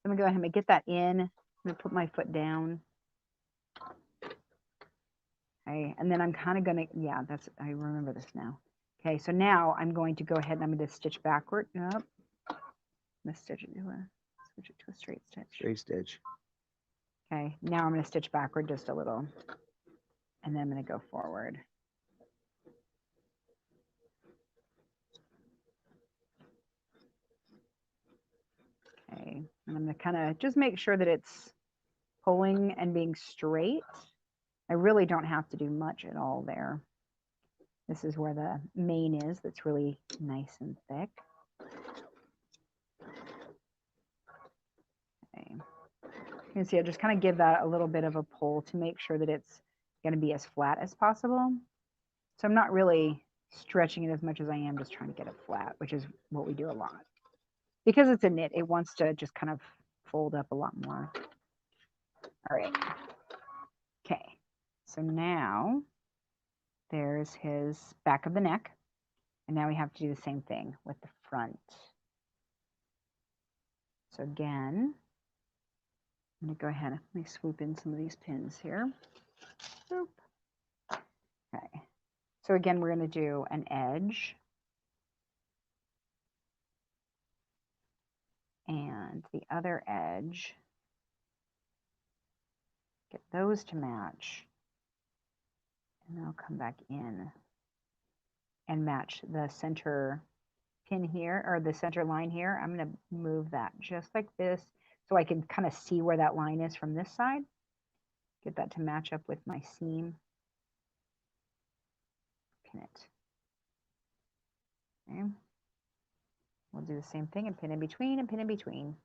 I'm going to go ahead and get that in. I'm going to put my foot down. Okay, and then I'm kind of going to, yeah, that's, I remember this now. Okay, so now I'm going to go ahead and I'm going to stitch backward. Nope. I'm going to stitch it to switch it to a straight stitch. Straight stitch. Okay, now I'm going to stitch backward just a little. And then I'm going to go forward. Okay, and I'm going to kind of just make sure that it's pulling and being straight. I really don't have to do much at all there. This is where the mane is, that's really nice and thick. Okay. You can see I just kind of give that a little bit of a pull to make sure that it's going to be as flat as possible. So I'm not really stretching it as much as I am just trying to get it flat, which is what we do a lot. Because it's a knit, it wants to just kind of fold up a lot more. All right. Okay. So now there's his back of the neck. And now we have to do the same thing with the front. So again, I'm going to go ahead, let me swoop in some of these pins here. Boop. Okay. So again, we're going to do an edge. And the other edge. Get those to match. And then I'll come back in and match the center pin here, or the center line here. I'm going to move that just like this so I can kind of see where that line is from this side. Get that to match up with my seam. Pin it. Okay. We'll do the same thing and pin in between and pin in between.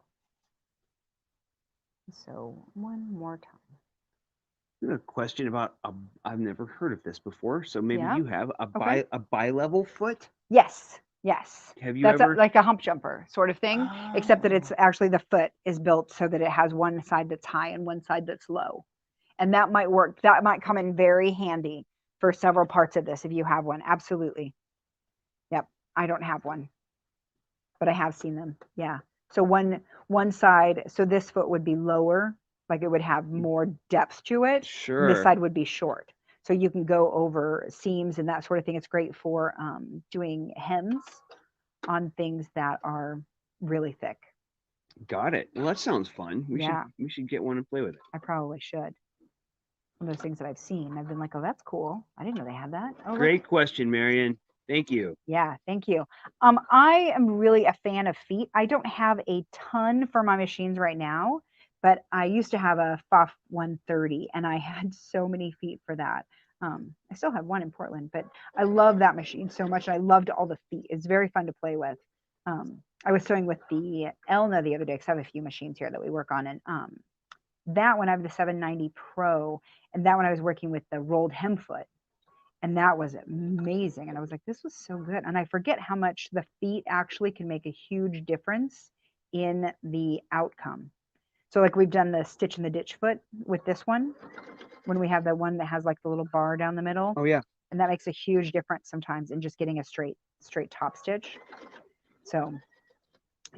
So one more time. A question about I've never heard of this before, so maybe Yeah. you have a Okay. bi-level foot. Yes, yes. Have you That's ever like a hump jumper sort of thing, except that it's actually the foot is built so that it has one side that's high and one side that's low. And that might work. That might come in very handy for several parts of this if you have one. Absolutely. Yep. I don't have one, but I have seen them. Yeah. So one side, so this foot would be lower, like it would have more depth to it. Sure. This side would be short. So you can go over seams and that sort of thing. It's great for doing hems on things that are really thick. Got it. Well, that sounds fun. We should get one and play with it. I probably should. One of those things that I've seen. I've been like, oh, that's cool. I didn't know they had that. Oh, Great question, Marion. Thank you. Yeah, thank you. I am really a fan of feet. I don't have a ton for my machines right now, but I used to have a FOF 130 and I had so many feet for that. I still have one in Portland, but I love that machine so much. And I loved all the feet. It's very fun to play with. I was sewing with the Elna the other day because I have a few machines here that we work on. And that one, I have the 790 Pro, and that one I was working with the rolled hem foot. And that was amazing. And I was like, this was so good. And I forget how much the feet actually can make a huge difference in the outcome. So like we've done the stitch in the ditch foot with this one, when we have the one that has like the little bar down the middle. Oh yeah. And that makes a huge difference sometimes in just getting a straight top stitch. So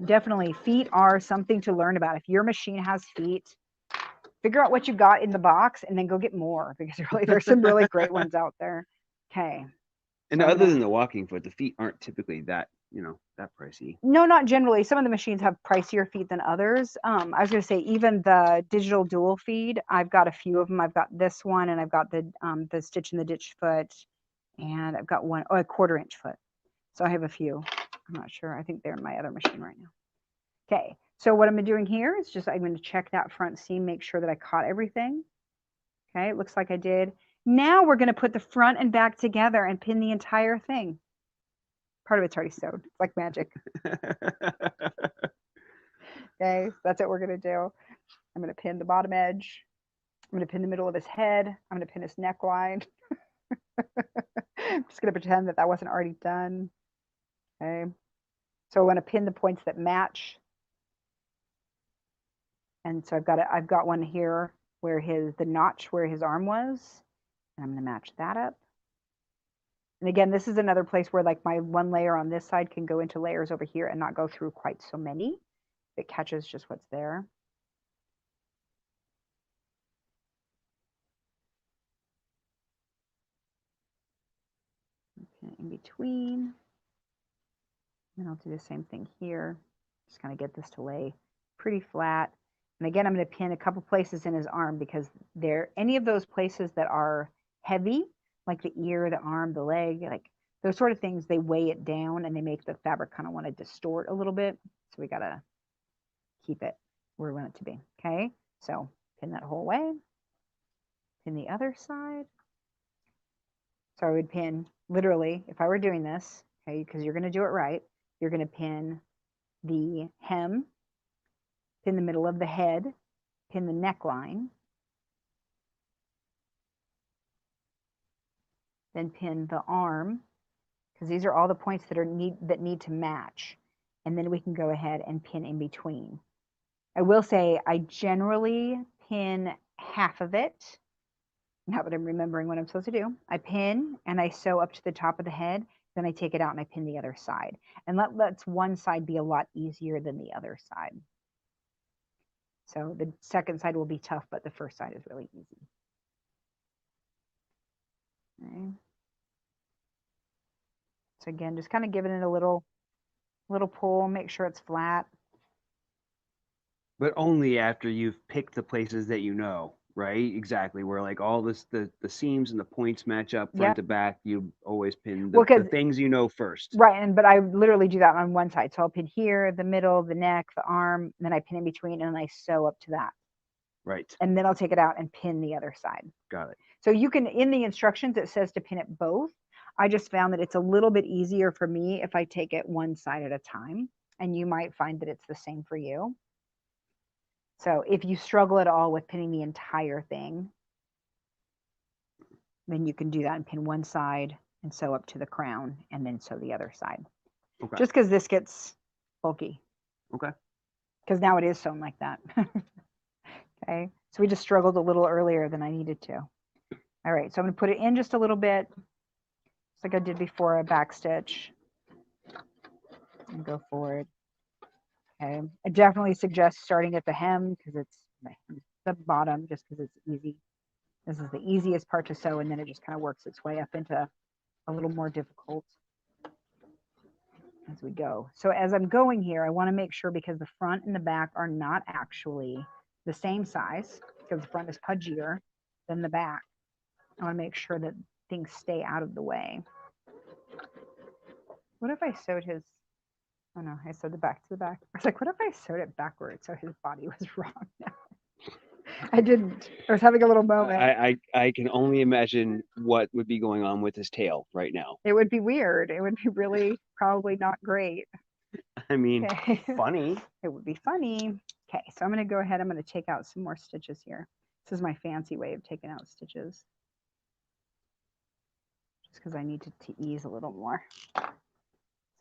definitely feet are something to learn about. If your machine has feet, figure out what you got in the box and then go get more, because really there's some really great ones out there. Okay. And So other than the walking foot, the feet aren't typically that, that pricey. No, not generally. Some of the machines have pricier feet than others. I was going to say even the digital dual feed, I've got a few of them. I've got this one and I've got the stitch in the ditch foot, and I've got one, a 1/4 inch foot. So I have a few. I'm not sure. I think they're in my other machine right now. Okay. So what I'm doing here is just, I'm going to check that front seam, make sure that I caught everything. Okay. It looks like I did. Now we're going to put the front and back together and pin the entire thing. Part of it's already sewed. It's like magic. Okay. So that's what we're going to do. I'm going to pin the bottom edge. I'm going to pin the middle of his head. I'm going to pin his neckline. I'm just going to pretend that that wasn't already done. Okay. So I want to pin the points that match. And so I've got one here where the notch where his arm was, and I'm going to match that up. And again, this is another place where like my one layer on this side can go into layers over here and not go through quite so many. It catches just what's there. Okay, in between. And I'll do the same thing here. Just kind of get this to lay pretty flat. And again, I'm going to pin a couple places in his arm, because any of those places that are heavy, like the ear, the arm, the leg, like those sort of things, they weigh it down and they make the fabric kind of want to distort a little bit. So we got to keep it where we want it to be. Okay. So pin that whole way. Pin the other side. So I would pin literally, if I were doing this, okay, because you're going to do it right, you're going to pin the hem, pin the middle of the head, pin the neckline, then pin the arm, because these are all the points that need to match. And then we can go ahead and pin in between. I will say I generally pin half of it. Now that I'm remembering what I'm supposed to do, I pin and I sew up to the top of the head. Then I take it out and I pin the other side. And lets one side be a lot easier than the other side. So the second side will be tough, but the first side is really easy. Okay. So again, just kind of giving it a little pull, make sure it's flat. But only after you've picked the places that you know, right? Exactly. Where like all this, the seams and the points match up front to back. You always pin the things you know first. Right. But I literally do that on one side. So I'll pin here, the middle, the neck, the arm, then I pin in between and I sew up to that. Right. And then I'll take it out and pin the other side. Got it. So you can, in the instructions, it says to pin it both. I just found that it's a little bit easier for me if I take it one side at a time. And you might find that it's the same for you. So if you struggle at all with pinning the entire thing, then you can do that and pin one side and sew up to the crown and then sew the other side. Okay. Just because this gets bulky. Okay. Because now it is sewn like that. Okay. So we just struggled a little earlier than I needed to. All right. So I'm going to put it in just a little bit, just like I did before, a back stitch. And go forward. Okay. I definitely suggest starting at the hem because it's the bottom, just because it's easy. This is the easiest part to sew, and then it just kind of works its way up into a little more difficult as we go. So as I'm going here, I want to make sure, because the front and the back are not actually the same size, because the front is pudgier than the back. I want to make sure that things stay out of the way. What if I sewed his, oh no, I sewed the back to the back. I was like, what if I sewed it backwards so his body was wrong now? I didn't. I was having a little moment. I can only imagine what would be going on with his tail right now. It would be weird. It would be really probably not great. I mean, Okay. funny. It would be funny. Okay, so I'm going to go ahead. I'm going to take out some more stitches here. This is my fancy way of taking out stitches. Just because I need to ease a little more.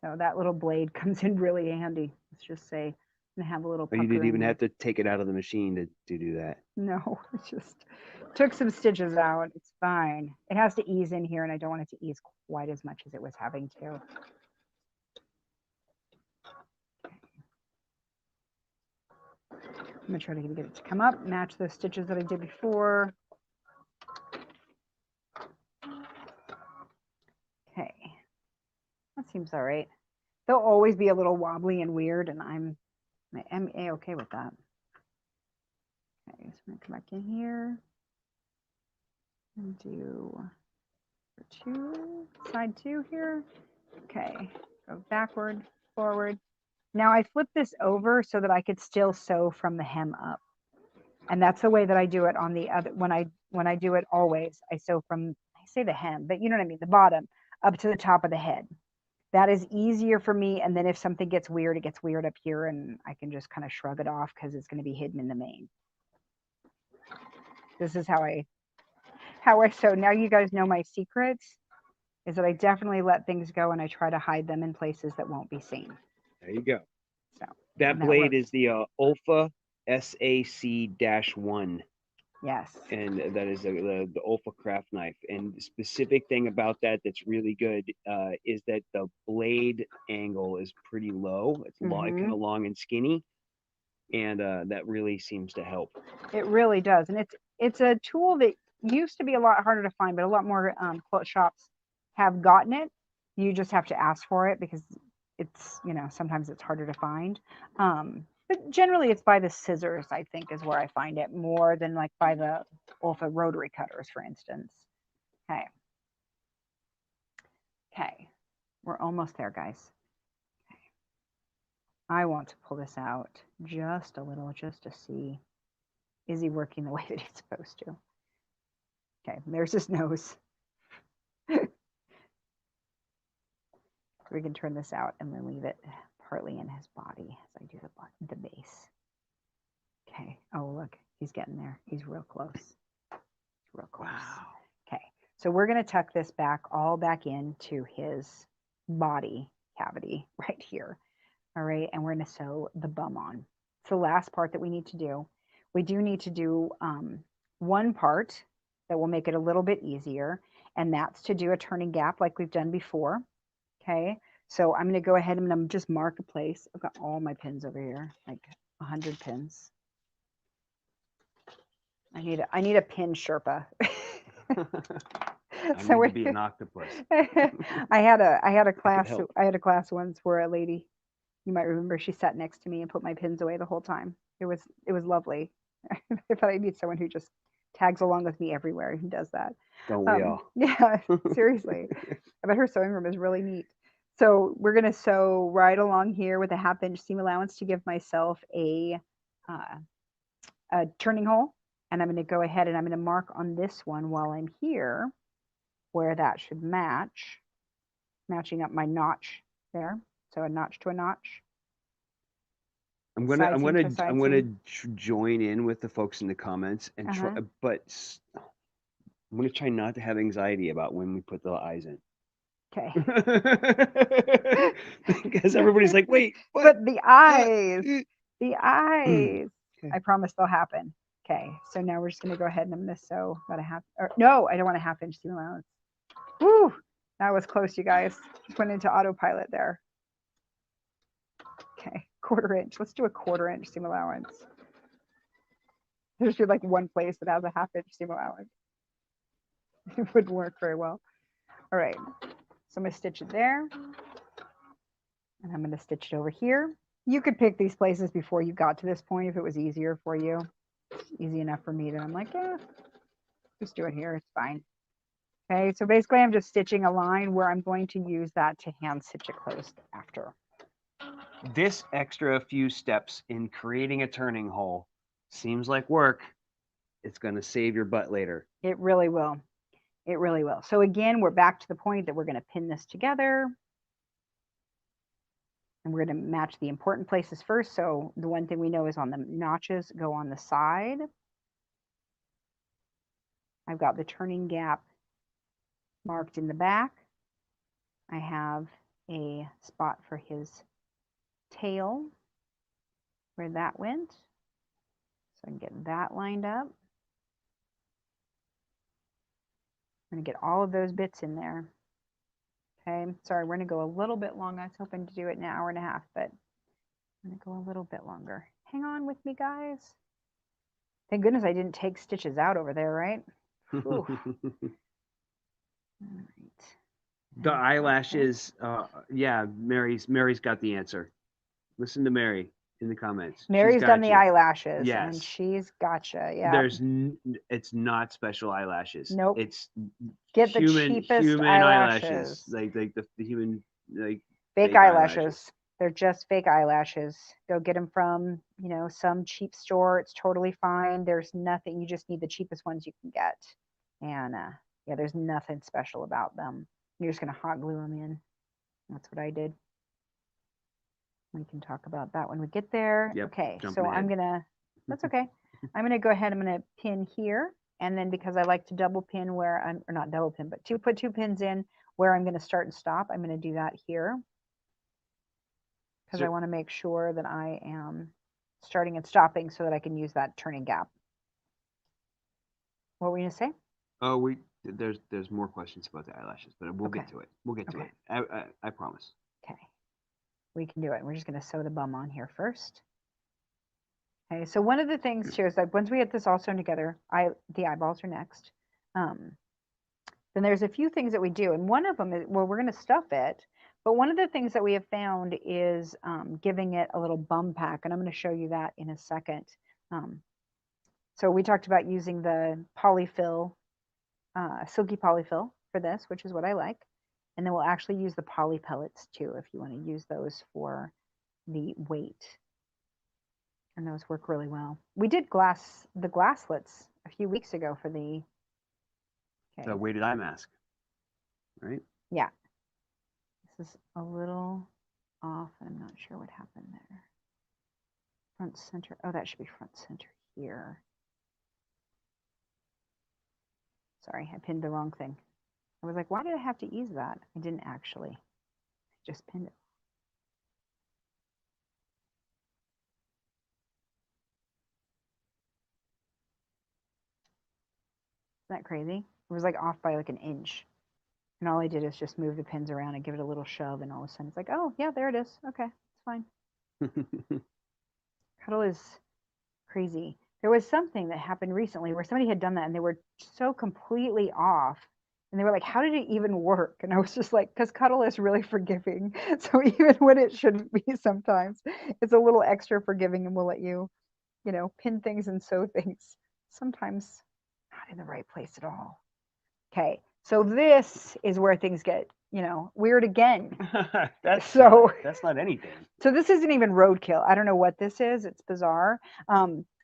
So that little blade comes in really handy. Let's just say I'm going to have a little But you pucker didn't in even there. have to take it out of the machine to do that. No, it just took some stitches out. It's fine. It has to ease in here, and I don't want it to ease quite as much as it was having to. I'm going to try to get it to come up, match those stitches that I did before. Okay. That seems all right. They'll always be a little wobbly and weird, and I'm okay with that. Okay, so I'm going to come back in here and do side two here. Okay, go backward, forward. Now I flip this over so that I could still sew from the hem up. And that's the way that I do it on the other, when I do it always, I sew from, I say the hem, but you know what I mean, the bottom up to the top of the head. That is easier for me. And then if something gets weird, it gets weird up here, and I can just kind of shrug it off because it's going to be hidden in the mane. This is how I sew. Now you guys know my secrets is that I definitely let things go and I try to hide them in places that won't be seen. There you go. So that blade is the Olfa SAC-1. Yes. And that is the Olfa craft knife. And the specific thing about that that's really good is that the blade angle is pretty low. It's kind of long and skinny. And that really seems to help. It really does. And it's a tool that used to be a lot harder to find, but a lot more quilt shops have gotten it. You just have to ask for it because it's, sometimes it's harder to find. But generally it's by the scissors, I think, is where I find it more than like by the Olfa rotary cutters, for instance. Okay. Okay. We're almost there, guys. Okay. I want to pull this out just a little, just to see, is he working the way that he's supposed to? Okay, there's his nose. We can turn this out and then leave it partly in his body as I do the base. Okay. Oh, look, he's getting there. He's real close. Real close. Wow. Okay. So we're going to tuck this all back into his body cavity right here. All right. And we're going to sew the bum on. It's the last part that we need to do. We do need to do one part that will make it a little bit easier. And that's to do a turning gap like we've done before. Okay, so I'm going to go ahead and I'm just mark a place. I've got all my pins over here, like 100 pins. I need a pin Sherpa. I need to be an octopus. I had a class once where a lady, you might remember, she sat next to me and put my pins away the whole time. It was lovely. I thought I need someone who just tags along with me everywhere who does that. Don't we all? Yeah, seriously. I bet her sewing room is really neat. So we're going to sew right along here with a 1/2 inch seam allowance to give myself a turning hole And I'm going to go ahead and I'm going to mark on this one while I'm here where that should match, matching up my notch there. So a notch to a notch. I'm gonna join in with the folks in the comments and try, but I'm gonna try not to have anxiety about when we put the eyes in. Okay. Because everybody's like, wait, what? But the eyes, I promise they'll happen. Okay, so now we're just gonna go ahead and I'm gonna sew about a half, or no, I don't want a 1/2 inch seam allowance. Woo, that was close, you guys. Just went into autopilot there. Okay, 1/4 inch. Let's do a 1/4 inch seam allowance. There's just like one place that has a 1/2 inch seam allowance. It wouldn't work very well. All right, so I'm gonna stitch it there. And I'm gonna stitch it over here. You could pick these places before you got to this point if it was easier for you. It's easy enough for me that I'm like, yeah, just do it here, it's fine. Okay, so basically I'm just stitching a line where I'm going to use that to hand stitch it closed after. This extra few steps in creating a turning hole seems like work. It's going to save your butt later. It really will. It really will. So again, we're back to the point that we're going to pin this together. And we're going to match the important places first. So the one thing we know is on the notches go on the side. I've got the turning gap marked in the back. I have a spot for his tail where that went. So I can get that lined up. I'm going to get all of those bits in there. Okay, sorry, we're going to go a little bit long. I was hoping to do it in an 1.5 hours, but I'm going to go a little bit longer. Hang on with me, guys. Thank goodness I didn't take stitches out over there, right? All right. The eyelashes, yeah, Mary's got the answer. Listen to Mary in the comments. Mary's done the eyelashes. Yes. And she's gotcha. Yeah. It's not special eyelashes. Nope. It's get the cheapest human eyelashes. Like the human fake eyelashes. They're just fake eyelashes. Go get them from, you know, some cheap store. It's totally fine. There's nothing. You just need the cheapest ones you can get. And yeah, there's nothing special about them. You're just going to hot glue them in. That's what I did. We can talk about that when we get there. Yep, okay, so I'm going to, that's okay. I'm going to go ahead. I'm going to pin here. And then because I like to double pin where I'm, or not double pin, but put 2 pins in where I'm going to start and stop. I'm going to do that here. Because I want to make sure that I am starting and stopping so that I can use that turning gap. What were you going to say? Oh, there's more questions about the eyelashes, but we'll get to it. We'll get to it. I promise. Okay. We can do it. We're just going to sew the bum on here first. Okay, so one of the things too is like once we get this all sewn together, the eyeballs are next. Then there's a few things that we do, and one of them is, well, we're going to stuff it. But one of the things that we have found is giving it a little bum pack, and I'm going to show you that in a second. So we talked about using the polyfill, silky polyfill for this, which is what I like. And then we'll actually use the poly pellets too, if you want to use those for the weight. And those work really well. We did the glasslets a few weeks ago for the weighted eye mask, right? Yeah. This is a little off. I'm not sure what happened there. Front center. Oh, that should be front center here. Sorry, I pinned the wrong thing. I was like, why did I have to ease that? I didn't actually. I just pinned it. Isn't that crazy? It was like off by like an inch. And all I did is just move the pins around and give it a little shove, and all of a sudden it's like, oh, yeah, there it is. Okay, it's fine. Cuddle is crazy. There was something that happened recently where somebody had done that, and they were so completely off. And they were like, how did it even work? And I was just like, because Cuddle is really forgiving. So even when it shouldn't be sometimes, it's a little extra forgiving and will let you, you know, pin things and sew things. Sometimes not in the right place at all. Okay, so this is where things get, you know, weird again. That's not anything. So this isn't even roadkill. I don't know what this is. It's bizarre.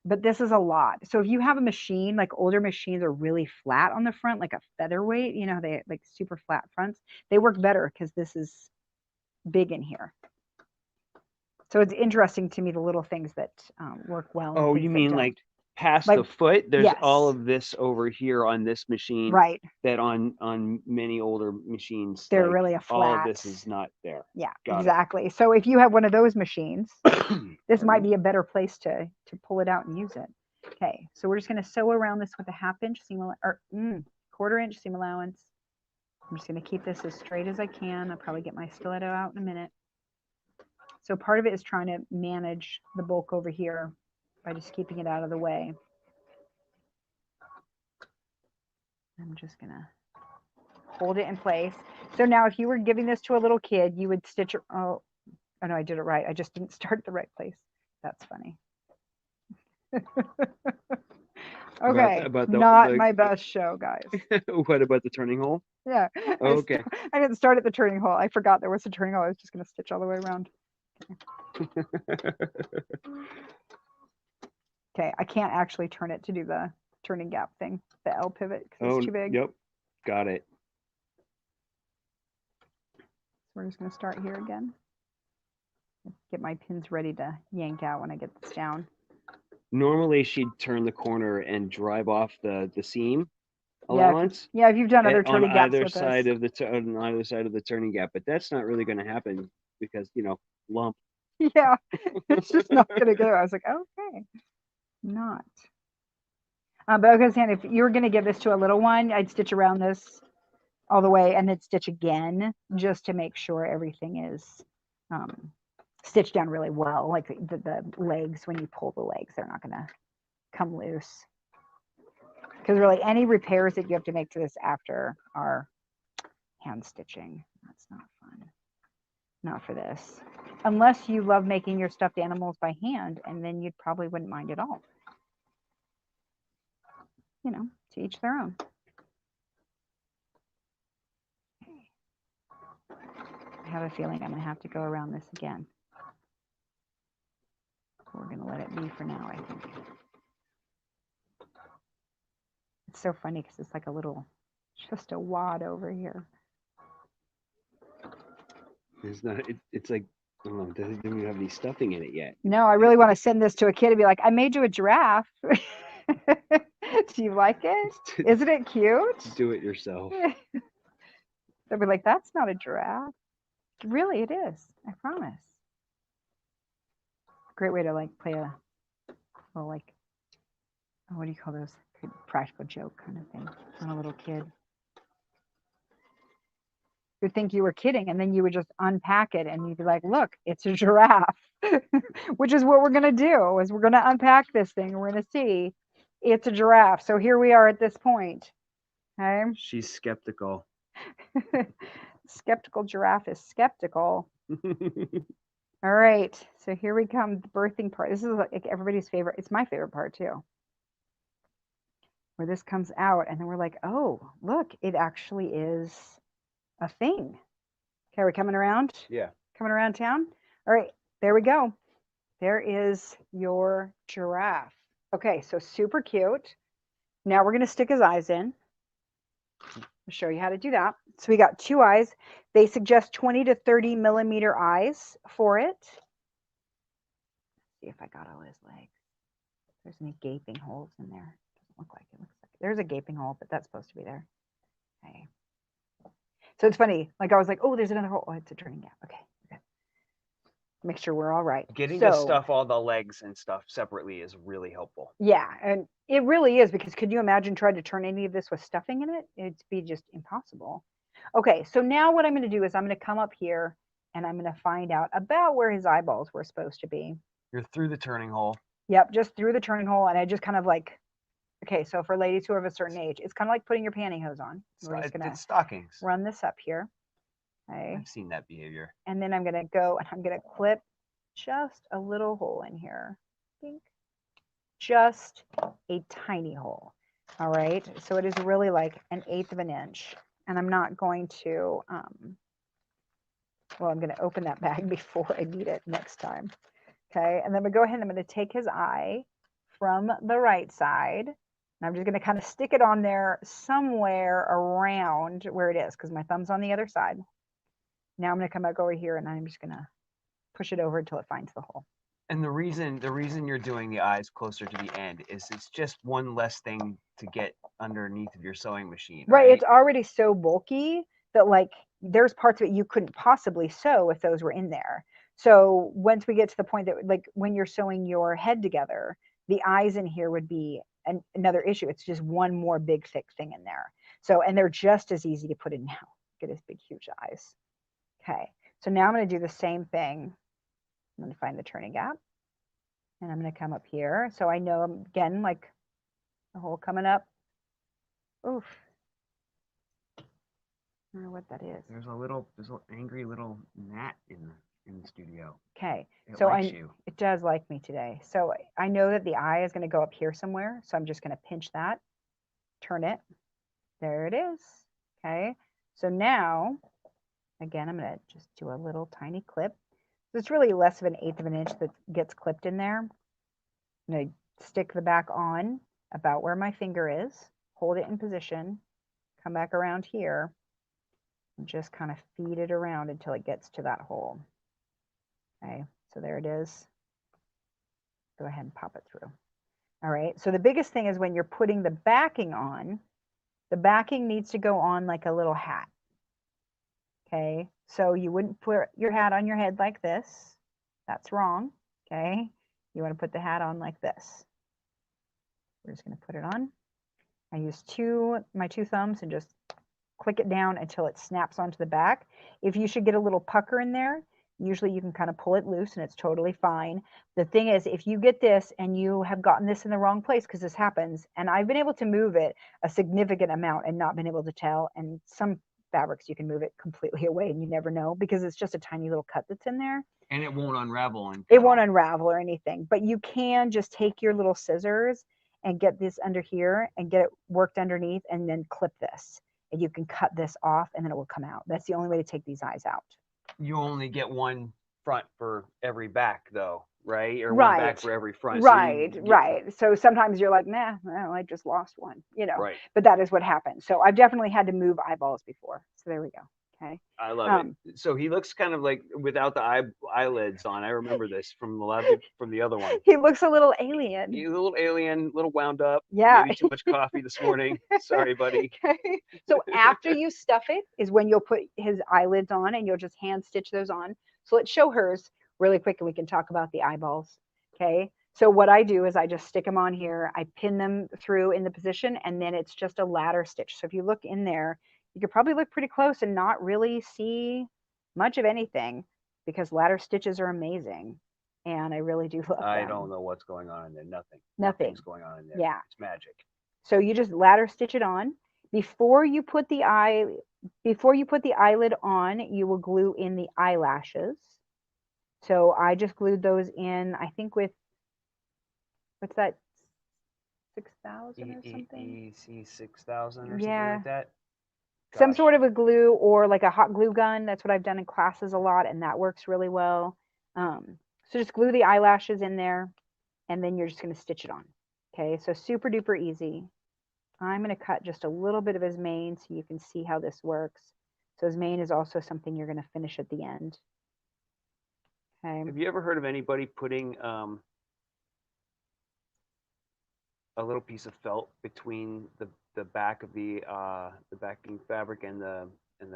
but this is a lot. So if you have a machine, like older machines are really flat on the front, like a featherweight, you know, they like super flat fronts. They work better because this is big in here. So it's interesting to me, the little things that work well. Oh, you mean like past the foot? There's all of this over here on this machine. Right. That on many older machines, they're like, really a flat. all of this is not there. Yeah, Got exactly. So if you have one of those machines, this might be a better place to pull it out and use it. Okay, so we're just going to sew around this with a 1/2 inch seam or 1/4 inch seam allowance. I'm just going to keep this as straight as I can. I'll probably get my stiletto out in a minute. So part of it is trying to manage the bulk over here by just keeping it out of the way. I'm just going to hold it in place. So now if you were giving this to a little kid, you would stitch, oh no, I did it right. I just didn't start at the right place. That's funny. Okay, not my best show, guys. What about the turning hole? Yeah. Okay. I didn't start at the turning hole. I forgot there was a turning hole. I was just going to stitch all the way around. Okay, I can't actually turn it to do the turning gap thing, the L pivot, because it's too big. Yep, got it. We're just going to start here again. Get my pins ready to yank out when I get this down. Normally she'd turn the corner and drive off the seam allowance. Yeah, if you've done other turning gaps on either with side us. of the on either side of the turning gap, but that's not really going to happen because, you know, lump. Yeah, it's just not going to go. I was like, okay, not. But I was saying, if you were going to give this to a little one, I'd stitch around this all the way and then stitch again just to make sure everything is stitched down really well. Like the legs, when you pull the legs, they're not going to come loose. Because really, any repairs that you have to make to this after are hand stitching. That's not fun. Not for this. Unless you love making your stuffed animals by hand, and then you probably wouldn't mind at all. You know, to each their own. I have a feeling I'm going to have to go around this again. We're going to let it be for now, I think. It's so funny because it's like a little, just a wad over here. It's not, it's like, I don't know, it doesn't even have any stuffing in it yet. No, I really want to send this to a kid and be like, I made you a giraffe. Do you like it? Isn't it cute? Do it yourself. They'll be like, that's not a giraffe. Really, it is. I promise. Great way to like play a little like, oh, what do you call those? Practical joke kind of thing on a little kid. You'd think you were kidding, and then you would just unpack it and you'd be like, look, it's a giraffe. Which is what we're going to do, is we're going to unpack this thing and we're going to see it's a giraffe. So here we are at this point. Okay. She's skeptical. Skeptical giraffe is skeptical. All right. So here we come, the birthing part. This is like everybody's favorite. It's my favorite part too. Where this comes out and then we're like, oh, look, it actually is a thing. Okay, we're coming around? Yeah. Coming around town? All right, there we go. There is your giraffe. Okay, so super cute. Now we're going to stick his eyes in. I'll show you how to do that. So we got 2 eyes. They suggest 20 to 30 millimeter eyes for it. Let's see if I got all his legs. If there's any gaping holes in there. Doesn't look like it. Looks like there's a gaping hole, but that's supposed to be there. Okay. So it's funny. Like I was like, oh, there's another hole. Oh, it's a turning gap. Okay. Make sure we're all right. Getting to stuff all the legs and stuff separately is really helpful. Yeah, and it really is, because could you imagine trying to turn any of this with stuffing in it? It'd be just impossible. Okay, so now what I'm going to do is I'm going to come up here and I'm going to find out about where his eyeballs were supposed to be. You're through the turning hole. Yep, just through the turning hole, and I just kind of like, okay, so for ladies who are of a certain age, it's kind of like putting your pantyhose on. We're just going to stockings. Run this up here. Okay. I've seen that behavior. And then I'm going to go and I'm going to clip just a little hole in here. Think. Just a tiny hole. All right. So it is really like 1/8 of an inch. And I'm not going to, well, I'm going to open that bag before I need it next time. Okay. And then we go ahead and I'm going to take his eye from the right side. And I'm just going to kind of stick it on there somewhere around where it is because my thumb's on the other side. Now I'm going to come back over here and I'm just going to push it over until it finds the hole. And the reason you're doing the eyes closer to the end is it's just one less thing to get underneath of your sewing machine. Right. It's already so bulky that like there's parts of it you couldn't possibly sew if those were in there. So once we get to the point that like when you're sewing your head together, the eyes in here would be another issue. It's just one more big thick thing in there. So, and they're just as easy to put in now. Look at his big, huge eyes. Okay. So now I'm going to do the same thing. I'm going to find the turning gap and I'm going to come up here. So I know again, like the hole coming up. Oof. I don't know what that is. There's a little angry little gnat in the studio. Okay. So it does like me today. So I know that the eye is going to go up here somewhere. So I'm just going to pinch that, turn it. There it is. Okay. So now, again, I'm going to just do a little tiny clip. So it's really less of 1/8 of an inch that gets clipped in there. I'm going to stick the back on about where my finger is, hold it in position, come back around here, and just kind of feed it around until it gets to that hole. Okay, so there it is. Go ahead and pop it through. All right, so the biggest thing is when you're putting the backing on, the backing needs to go on like a little hat. Okay, so you wouldn't put your hat on your head like this. That's wrong. Okay, you want to put the hat on like this. We're just going to put it on. I use my two thumbs and just click it down until it snaps onto the back. If you should get a little pucker in there, usually you can kind of pull it loose and it's totally fine. The thing is, if you get this and you have gotten this in the wrong place, because this happens, and I've been able to move it a significant amount and not been able to tell, and some fabrics you can move it completely away and you never know because it's just a tiny little cut that's in there. And it won't unravel. It won't unravel or anything, but you can just take your little scissors and get this under here and get it worked underneath and then clip this. And you can cut this off and then it will come out. That's the only way to take these eyes out. You only get one front for every back though, right? Or right. one back for every front. Right, right. So sometimes you're like, nah, well, I just lost one, you know. Right. But that is what happens. So I've definitely had to move eyeballs before. So there we go. Okay. I love it. So he looks kind of like without the eyelids on. I remember this from the other one. He looks a little alien. He's a little alien, a little wound up. Yeah. Maybe too much coffee this morning. Sorry, buddy. Okay. So after you stuff it is when you'll put his eyelids on and you'll just hand stitch those on. So let's show hers really quick and we can talk about the eyeballs. Okay. So what I do is I just stick them on here. I pin them through in the position and then it's just a ladder stitch. So if you look in there, you could probably look pretty close and not really see much of anything because ladder stitches are amazing. And I really do love them. I don't know what's going on in there. Nothing. Nothing's going on in there. Yeah. It's magic. So you just ladder stitch it on. Before you put the eyelid on, you will glue in the eyelashes. So I just glued those in, I think with, what's that, 6,000 or something? EC 6,000 or something Yeah. like that. Some sort of a glue or like a hot glue gun. That's what I've done in classes a lot, and that works really well. So just glue the eyelashes in there, and then you're just going to stitch it on. Okay, so super duper easy. I'm going to cut just a little bit of his mane so you can see how this works. So his mane is also something you're going to finish at the end. Okay. Have you ever heard of anybody putting a little piece of felt between the back of the backing fabric and the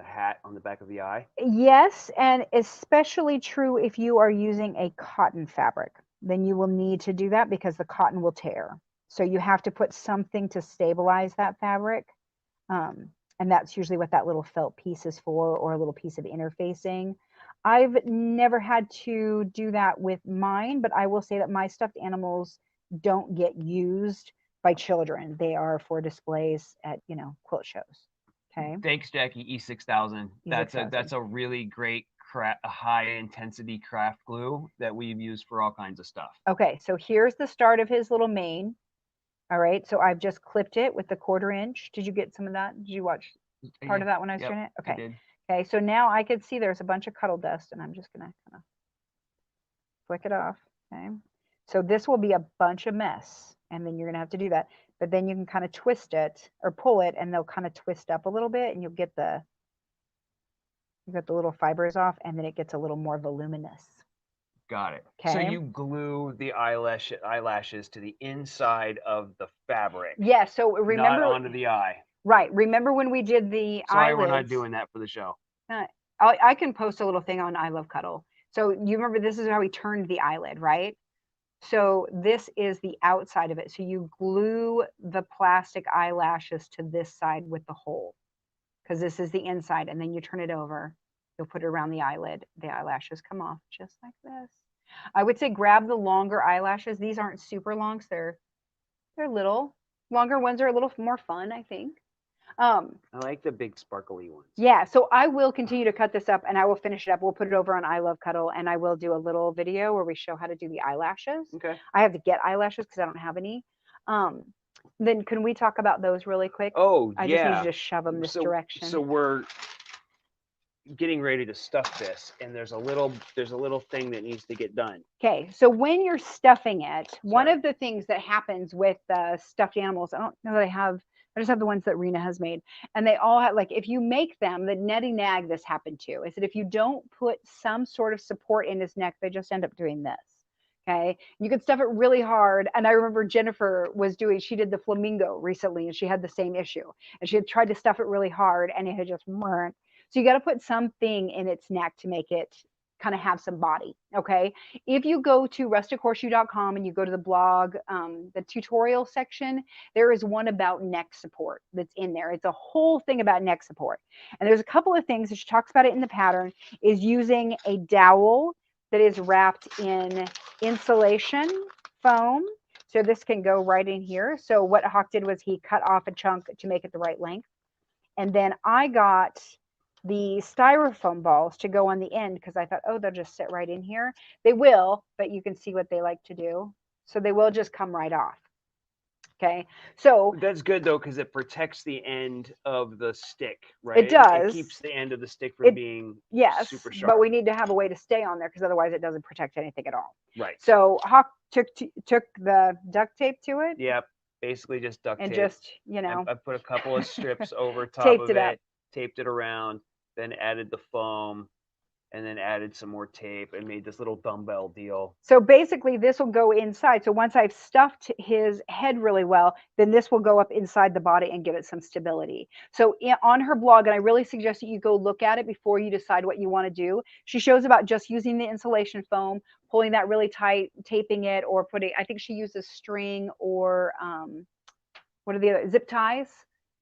hat on the back of the eye? Yes, and especially true if you are using a cotton fabric. Then you will need to do that because the cotton will tear. So you have to put something to stabilize that fabric. And that's usually what that little felt piece is for, or a little piece of interfacing. I've never had to do that with mine, but I will say that my stuffed animals don't get used by children. They are for displays at, quilt shows. Okay. Thanks, Jackie. E6000. That's a really great high intensity craft glue that we've used for all kinds of stuff. Okay, so here's the start of his little mane. All right, so I've just clipped it with the 1/4 inch. Did you get some of that? Did you watch part of that when I was doing it? Okay. I did. Okay, so now I can see there's a bunch of cuddle dust, and I'm just gonna kind of flick it off. Okay. So this will be a bunch of mess, and then you're gonna have to do that. But then you can kind of twist it or pull it, and they'll kind of twist up a little bit, and you'll get the little fibers off, and then it gets a little more voluminous. Got it. So Okay. you glue the eyelashes to the inside of the fabric. Yeah. So remember, not onto the eye. right? Remember when we did the Sorry, eyelids? we're not doing that for the show. I can post a little thing on I Love Cuddle. So you remember this is how we turned the eyelid, right? So this is the outside of it. So you glue the plastic eyelashes to this side with the hole, because this is the inside, and then you turn it over. You'll put it around the eyelid. The eyelashes come off just like this. I would say grab the longer eyelashes. These aren't super long, so they're little. Longer ones are a little more fun, I think. I like the big sparkly ones. Yeah, so I will continue to cut this up, and I will finish it up. We'll put it over on I Love Cuddle, and I will do a little video where we show how to do the eyelashes. Okay. I have to get eyelashes because I don't have any. Then can we talk about those really quick? Oh, I yeah. just need to just shove them this direction. So we're getting ready to stuff this, and there's a little thing that needs to get done. Okay, so when you're stuffing it, one of the things that happens with stuffed animals, I don't know that I just have the ones that Rena has made, and they all have, like, if you make them, the netty nag this happened to, is that if you don't put some sort of support in his neck, they just end up doing this. Okay, you can stuff it really hard. And I remember Jennifer she did the flamingo recently, and she had the same issue, and she had tried to stuff it really hard, and it had just burnt. So you got to put something in its neck to make it kind of have some body. Okay. If you go to rustichorseshoe.com and you go to the blog, the tutorial section, there is one about neck support that's in there. It's a whole thing about neck support. And there's a couple of things that she talks about it in the pattern, is using a dowel that is wrapped in insulation foam. So this can go right in here. So what Hawk did was he cut off a chunk to make it the right length. And then I got the styrofoam balls to go on the end, because I thought, oh, they'll just sit right in here. They will, but you can see what they like to do. So they will just come right off. Okay, so that's good though, because it protects the end of the stick, right? It does. It keeps the end of the stick from being super sharp. But we need to have a way to stay on there, because otherwise it doesn't protect anything at all. Right. So Hawk took the duct tape to it. Yep. Basically just duct tape. And just, I put a couple of strips over top of it, taped it around, then added the foam, and then added some more tape and made this little dumbbell deal. So basically this will go inside. So once I've stuffed his head really well, then this will go up inside the body and give it some stability. So on her blog, and I really suggest that you go look at it before you decide what you want to do, she shows about just using the insulation foam, pulling that really tight, taping it, or I think she uses string or what are the other, zip ties,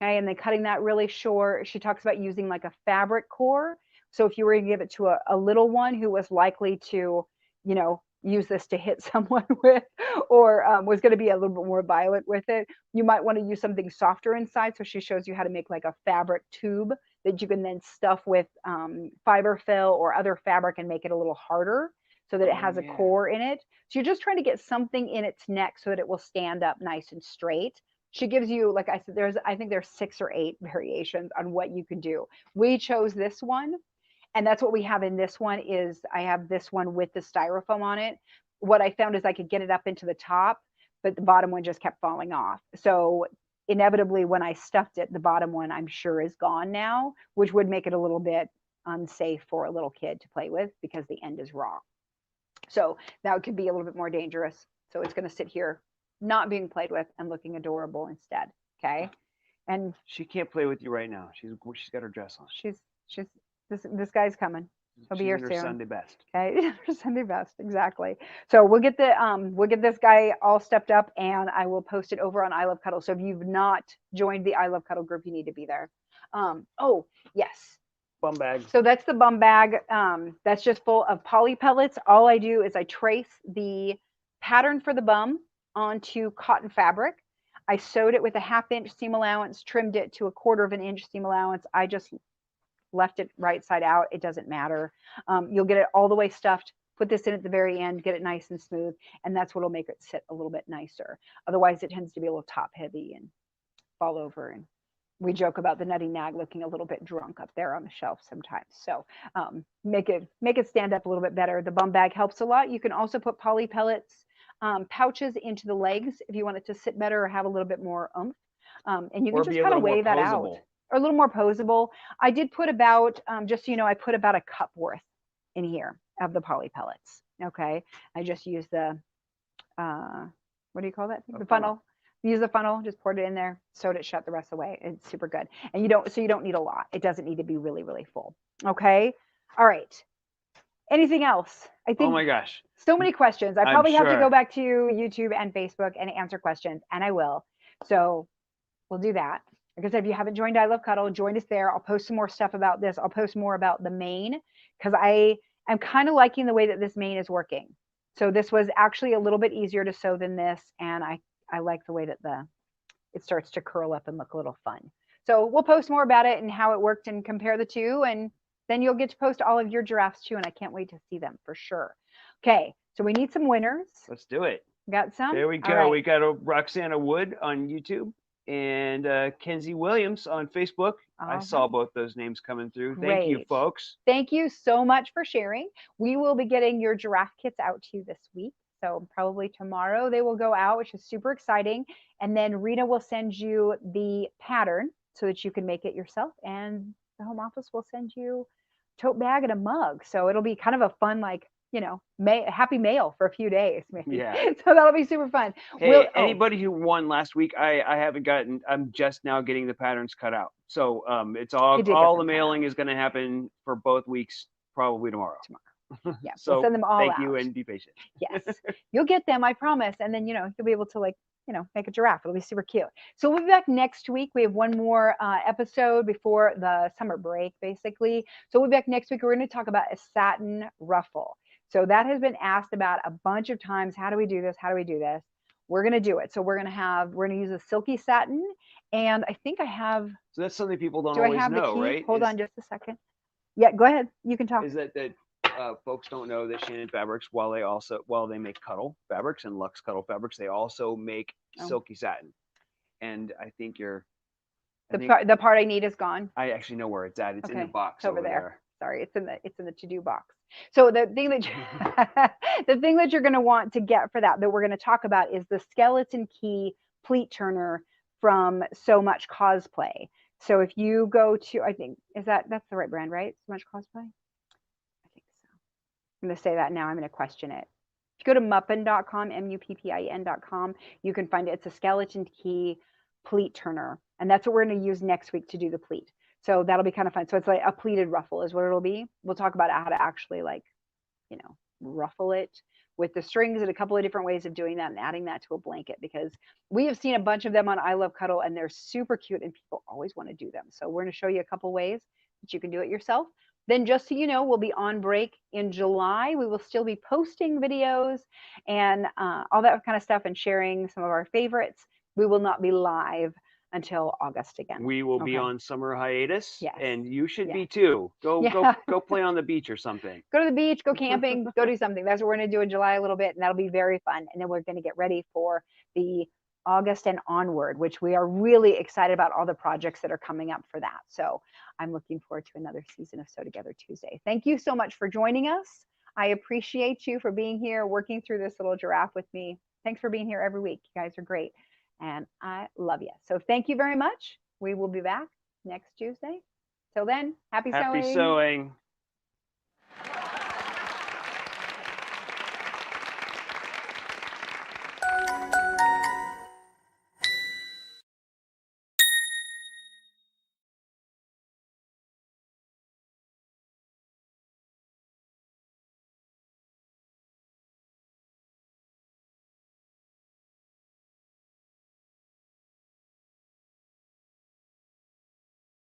okay, and then cutting that really short. She talks about using like a fabric core. So if you were to give it to a little one who was likely to, use this to hit someone with, or was going to be a little bit more violent with it, you might want to use something softer inside. So she shows you how to make like a fabric tube that you can then stuff with fiber fill or other fabric and make it a little harder so that it has a core in it. So you're just trying to get something in its neck so that it will stand up nice and straight. She gives you, like I said, I think there's 6 or 8 variations on what you can do. We chose this one. And that's what we have in this one. Is I have this one with the styrofoam on it. What I found is I could get it up into the top, but the bottom one just kept falling off. So inevitably when I stuffed it, the bottom one I'm sure is gone now, which would make it a little bit unsafe for a little kid to play with because the end is raw. So that could be a little bit more dangerous. So it's going to sit here not being played with and looking adorable instead. Okay. And she can't play with you right now. She's got her dress on. This guy's coming. He'll be here soon. Sunday best. Okay, Sunday best, exactly. So we'll get this guy all stepped up, and I will post it over on I Love Cuddle. So if you've not joined the I Love Cuddle group, you need to be there. Oh yes. Bum bag. So that's the bum bag. That's just full of poly pellets. All I do is I trace the pattern for the bum onto cotton fabric. I sewed it with a 1/2 inch seam allowance, trimmed it to a 1/4 inch seam allowance. I just left it right side out. It doesn't matter. You'll get it all the way stuffed. Put this in at the very end, get it nice and smooth, and that's what'll make it sit a little bit nicer. Otherwise, it tends to be a little top heavy and fall over. And we joke about the nutty nag looking a little bit drunk up there on the shelf sometimes. So make it stand up a little bit better. The bum bag helps a lot. You can also put poly pellets pouches into the legs if you want it to sit better or have a little bit more oomph. And you Or can be just a kind of little more weigh that out. posable. Or a little more posable. I did put about, just so you know, I put about a cup worth in here of the poly pellets. Okay. I just used the, what do you call that? The funnel. Use the funnel, just poured it in there, sewed it shut the rest of the way. It's super good. And you don't need a lot. It doesn't need to be really, really full. Okay. All right. Anything else? I think, oh my gosh, so many questions. I I'm probably have to sure. go back to YouTube and Facebook and answer questions, and I will. So we'll do that. Like I said, if you haven't joined I Love Cuddle, join us there. I'll post some more stuff about this. I'll post more about the mane because I am kind of liking the way that this mane is working. So this was actually a little bit easier to sew than this, and I like the way that it starts to curl up and look a little fun. So we'll post more about it and how it worked and compare the two, and then you'll get to post all of your giraffes too, and I can't wait to see them for sure. Okay, so we need some winners. Let's do it. Got some? There we go. Right. We got a Roxana Wood on YouTube and Kenzie Williams on Facebook. I saw both those names coming through. Thank you, folks. Thank you so much for sharing. We will be getting your giraffe kits out to you this week. So probably tomorrow they will go out, which is super exciting. And then Rita will send you the pattern so that you can make it yourself. And the home office will send you a tote bag and a mug. So it'll be kind of a fun, like, you know, happy mail for a few days, maybe. Yeah. So that'll be super fun. Hey, anybody who won last week, I haven't gotten. I'm just now getting the patterns cut out. So it's all the mailing is going to happen for both weeks, probably tomorrow. Yeah. So we'll send them all out. Thank you and be patient. Yes, you'll get them, I promise. And then, you know, you'll be able to, like, you know, make a giraffe. It'll be super cute. So we'll be back next week. We have one more episode before the summer break, basically. So we'll be back next week. We're going to talk about a satin ruffle. So that has been asked about a bunch of times. How do we do this? How do we do this? We're going to do it. So we're going to use a silky satin. And I think I have. So that's something people don't always know, right? Hold on just a second. Yeah, go ahead. You can talk. Is that folks don't know that Shannon Fabrics, while they make cuddle fabrics and Luxe cuddle fabrics, they also make silky satin. And I think the part I need is gone. I actually know where it's at. It's in the box over there. Sorry, it's in the to-do box. So the thing that the thing that you're going to want to get for that we're going to talk about is the skeleton key pleat turner from So Much Cosplay. So if you go to, I think that's the right brand, right? So Much Cosplay. I think so. I'm going to say that now. I'm going to question it. If you go to muppin.com, muppin.com, you can find it. It's a skeleton key pleat turner, and that's what we're going to use next week to do the pleat. So that'll be kind of fun. So it's like a pleated ruffle is what it'll be. We'll talk about how to actually, like, you know, ruffle it with the strings and a couple of different ways of doing that and adding that to a blanket, because we have seen a bunch of them on I Love Cuddle and they're super cute and people always want to do them. So we're going to show you a couple ways that you can do it yourself. Then just so you know, we'll be on break in July. We will still be posting videos and all that kind of stuff and sharing some of our favorites. We will not be live until August again. We will be on summer hiatus. Yes. And you should be too. Go play on the beach or something. Go to the beach, go camping, go do something. That's what we're going to do in July a little bit, and that'll be very fun. And then we're going to get ready for the August and onward, which we are really excited about all the projects that are coming up for that. So I'm looking forward to another season of Sew Together Tuesday. Thank you so much for joining us. I appreciate you for being here, working through this little giraffe with me. Thanks for being here every week. You guys are great. And I love you. So thank you very much. We will be back next Tuesday. Till then, happy sewing. Happy sewing.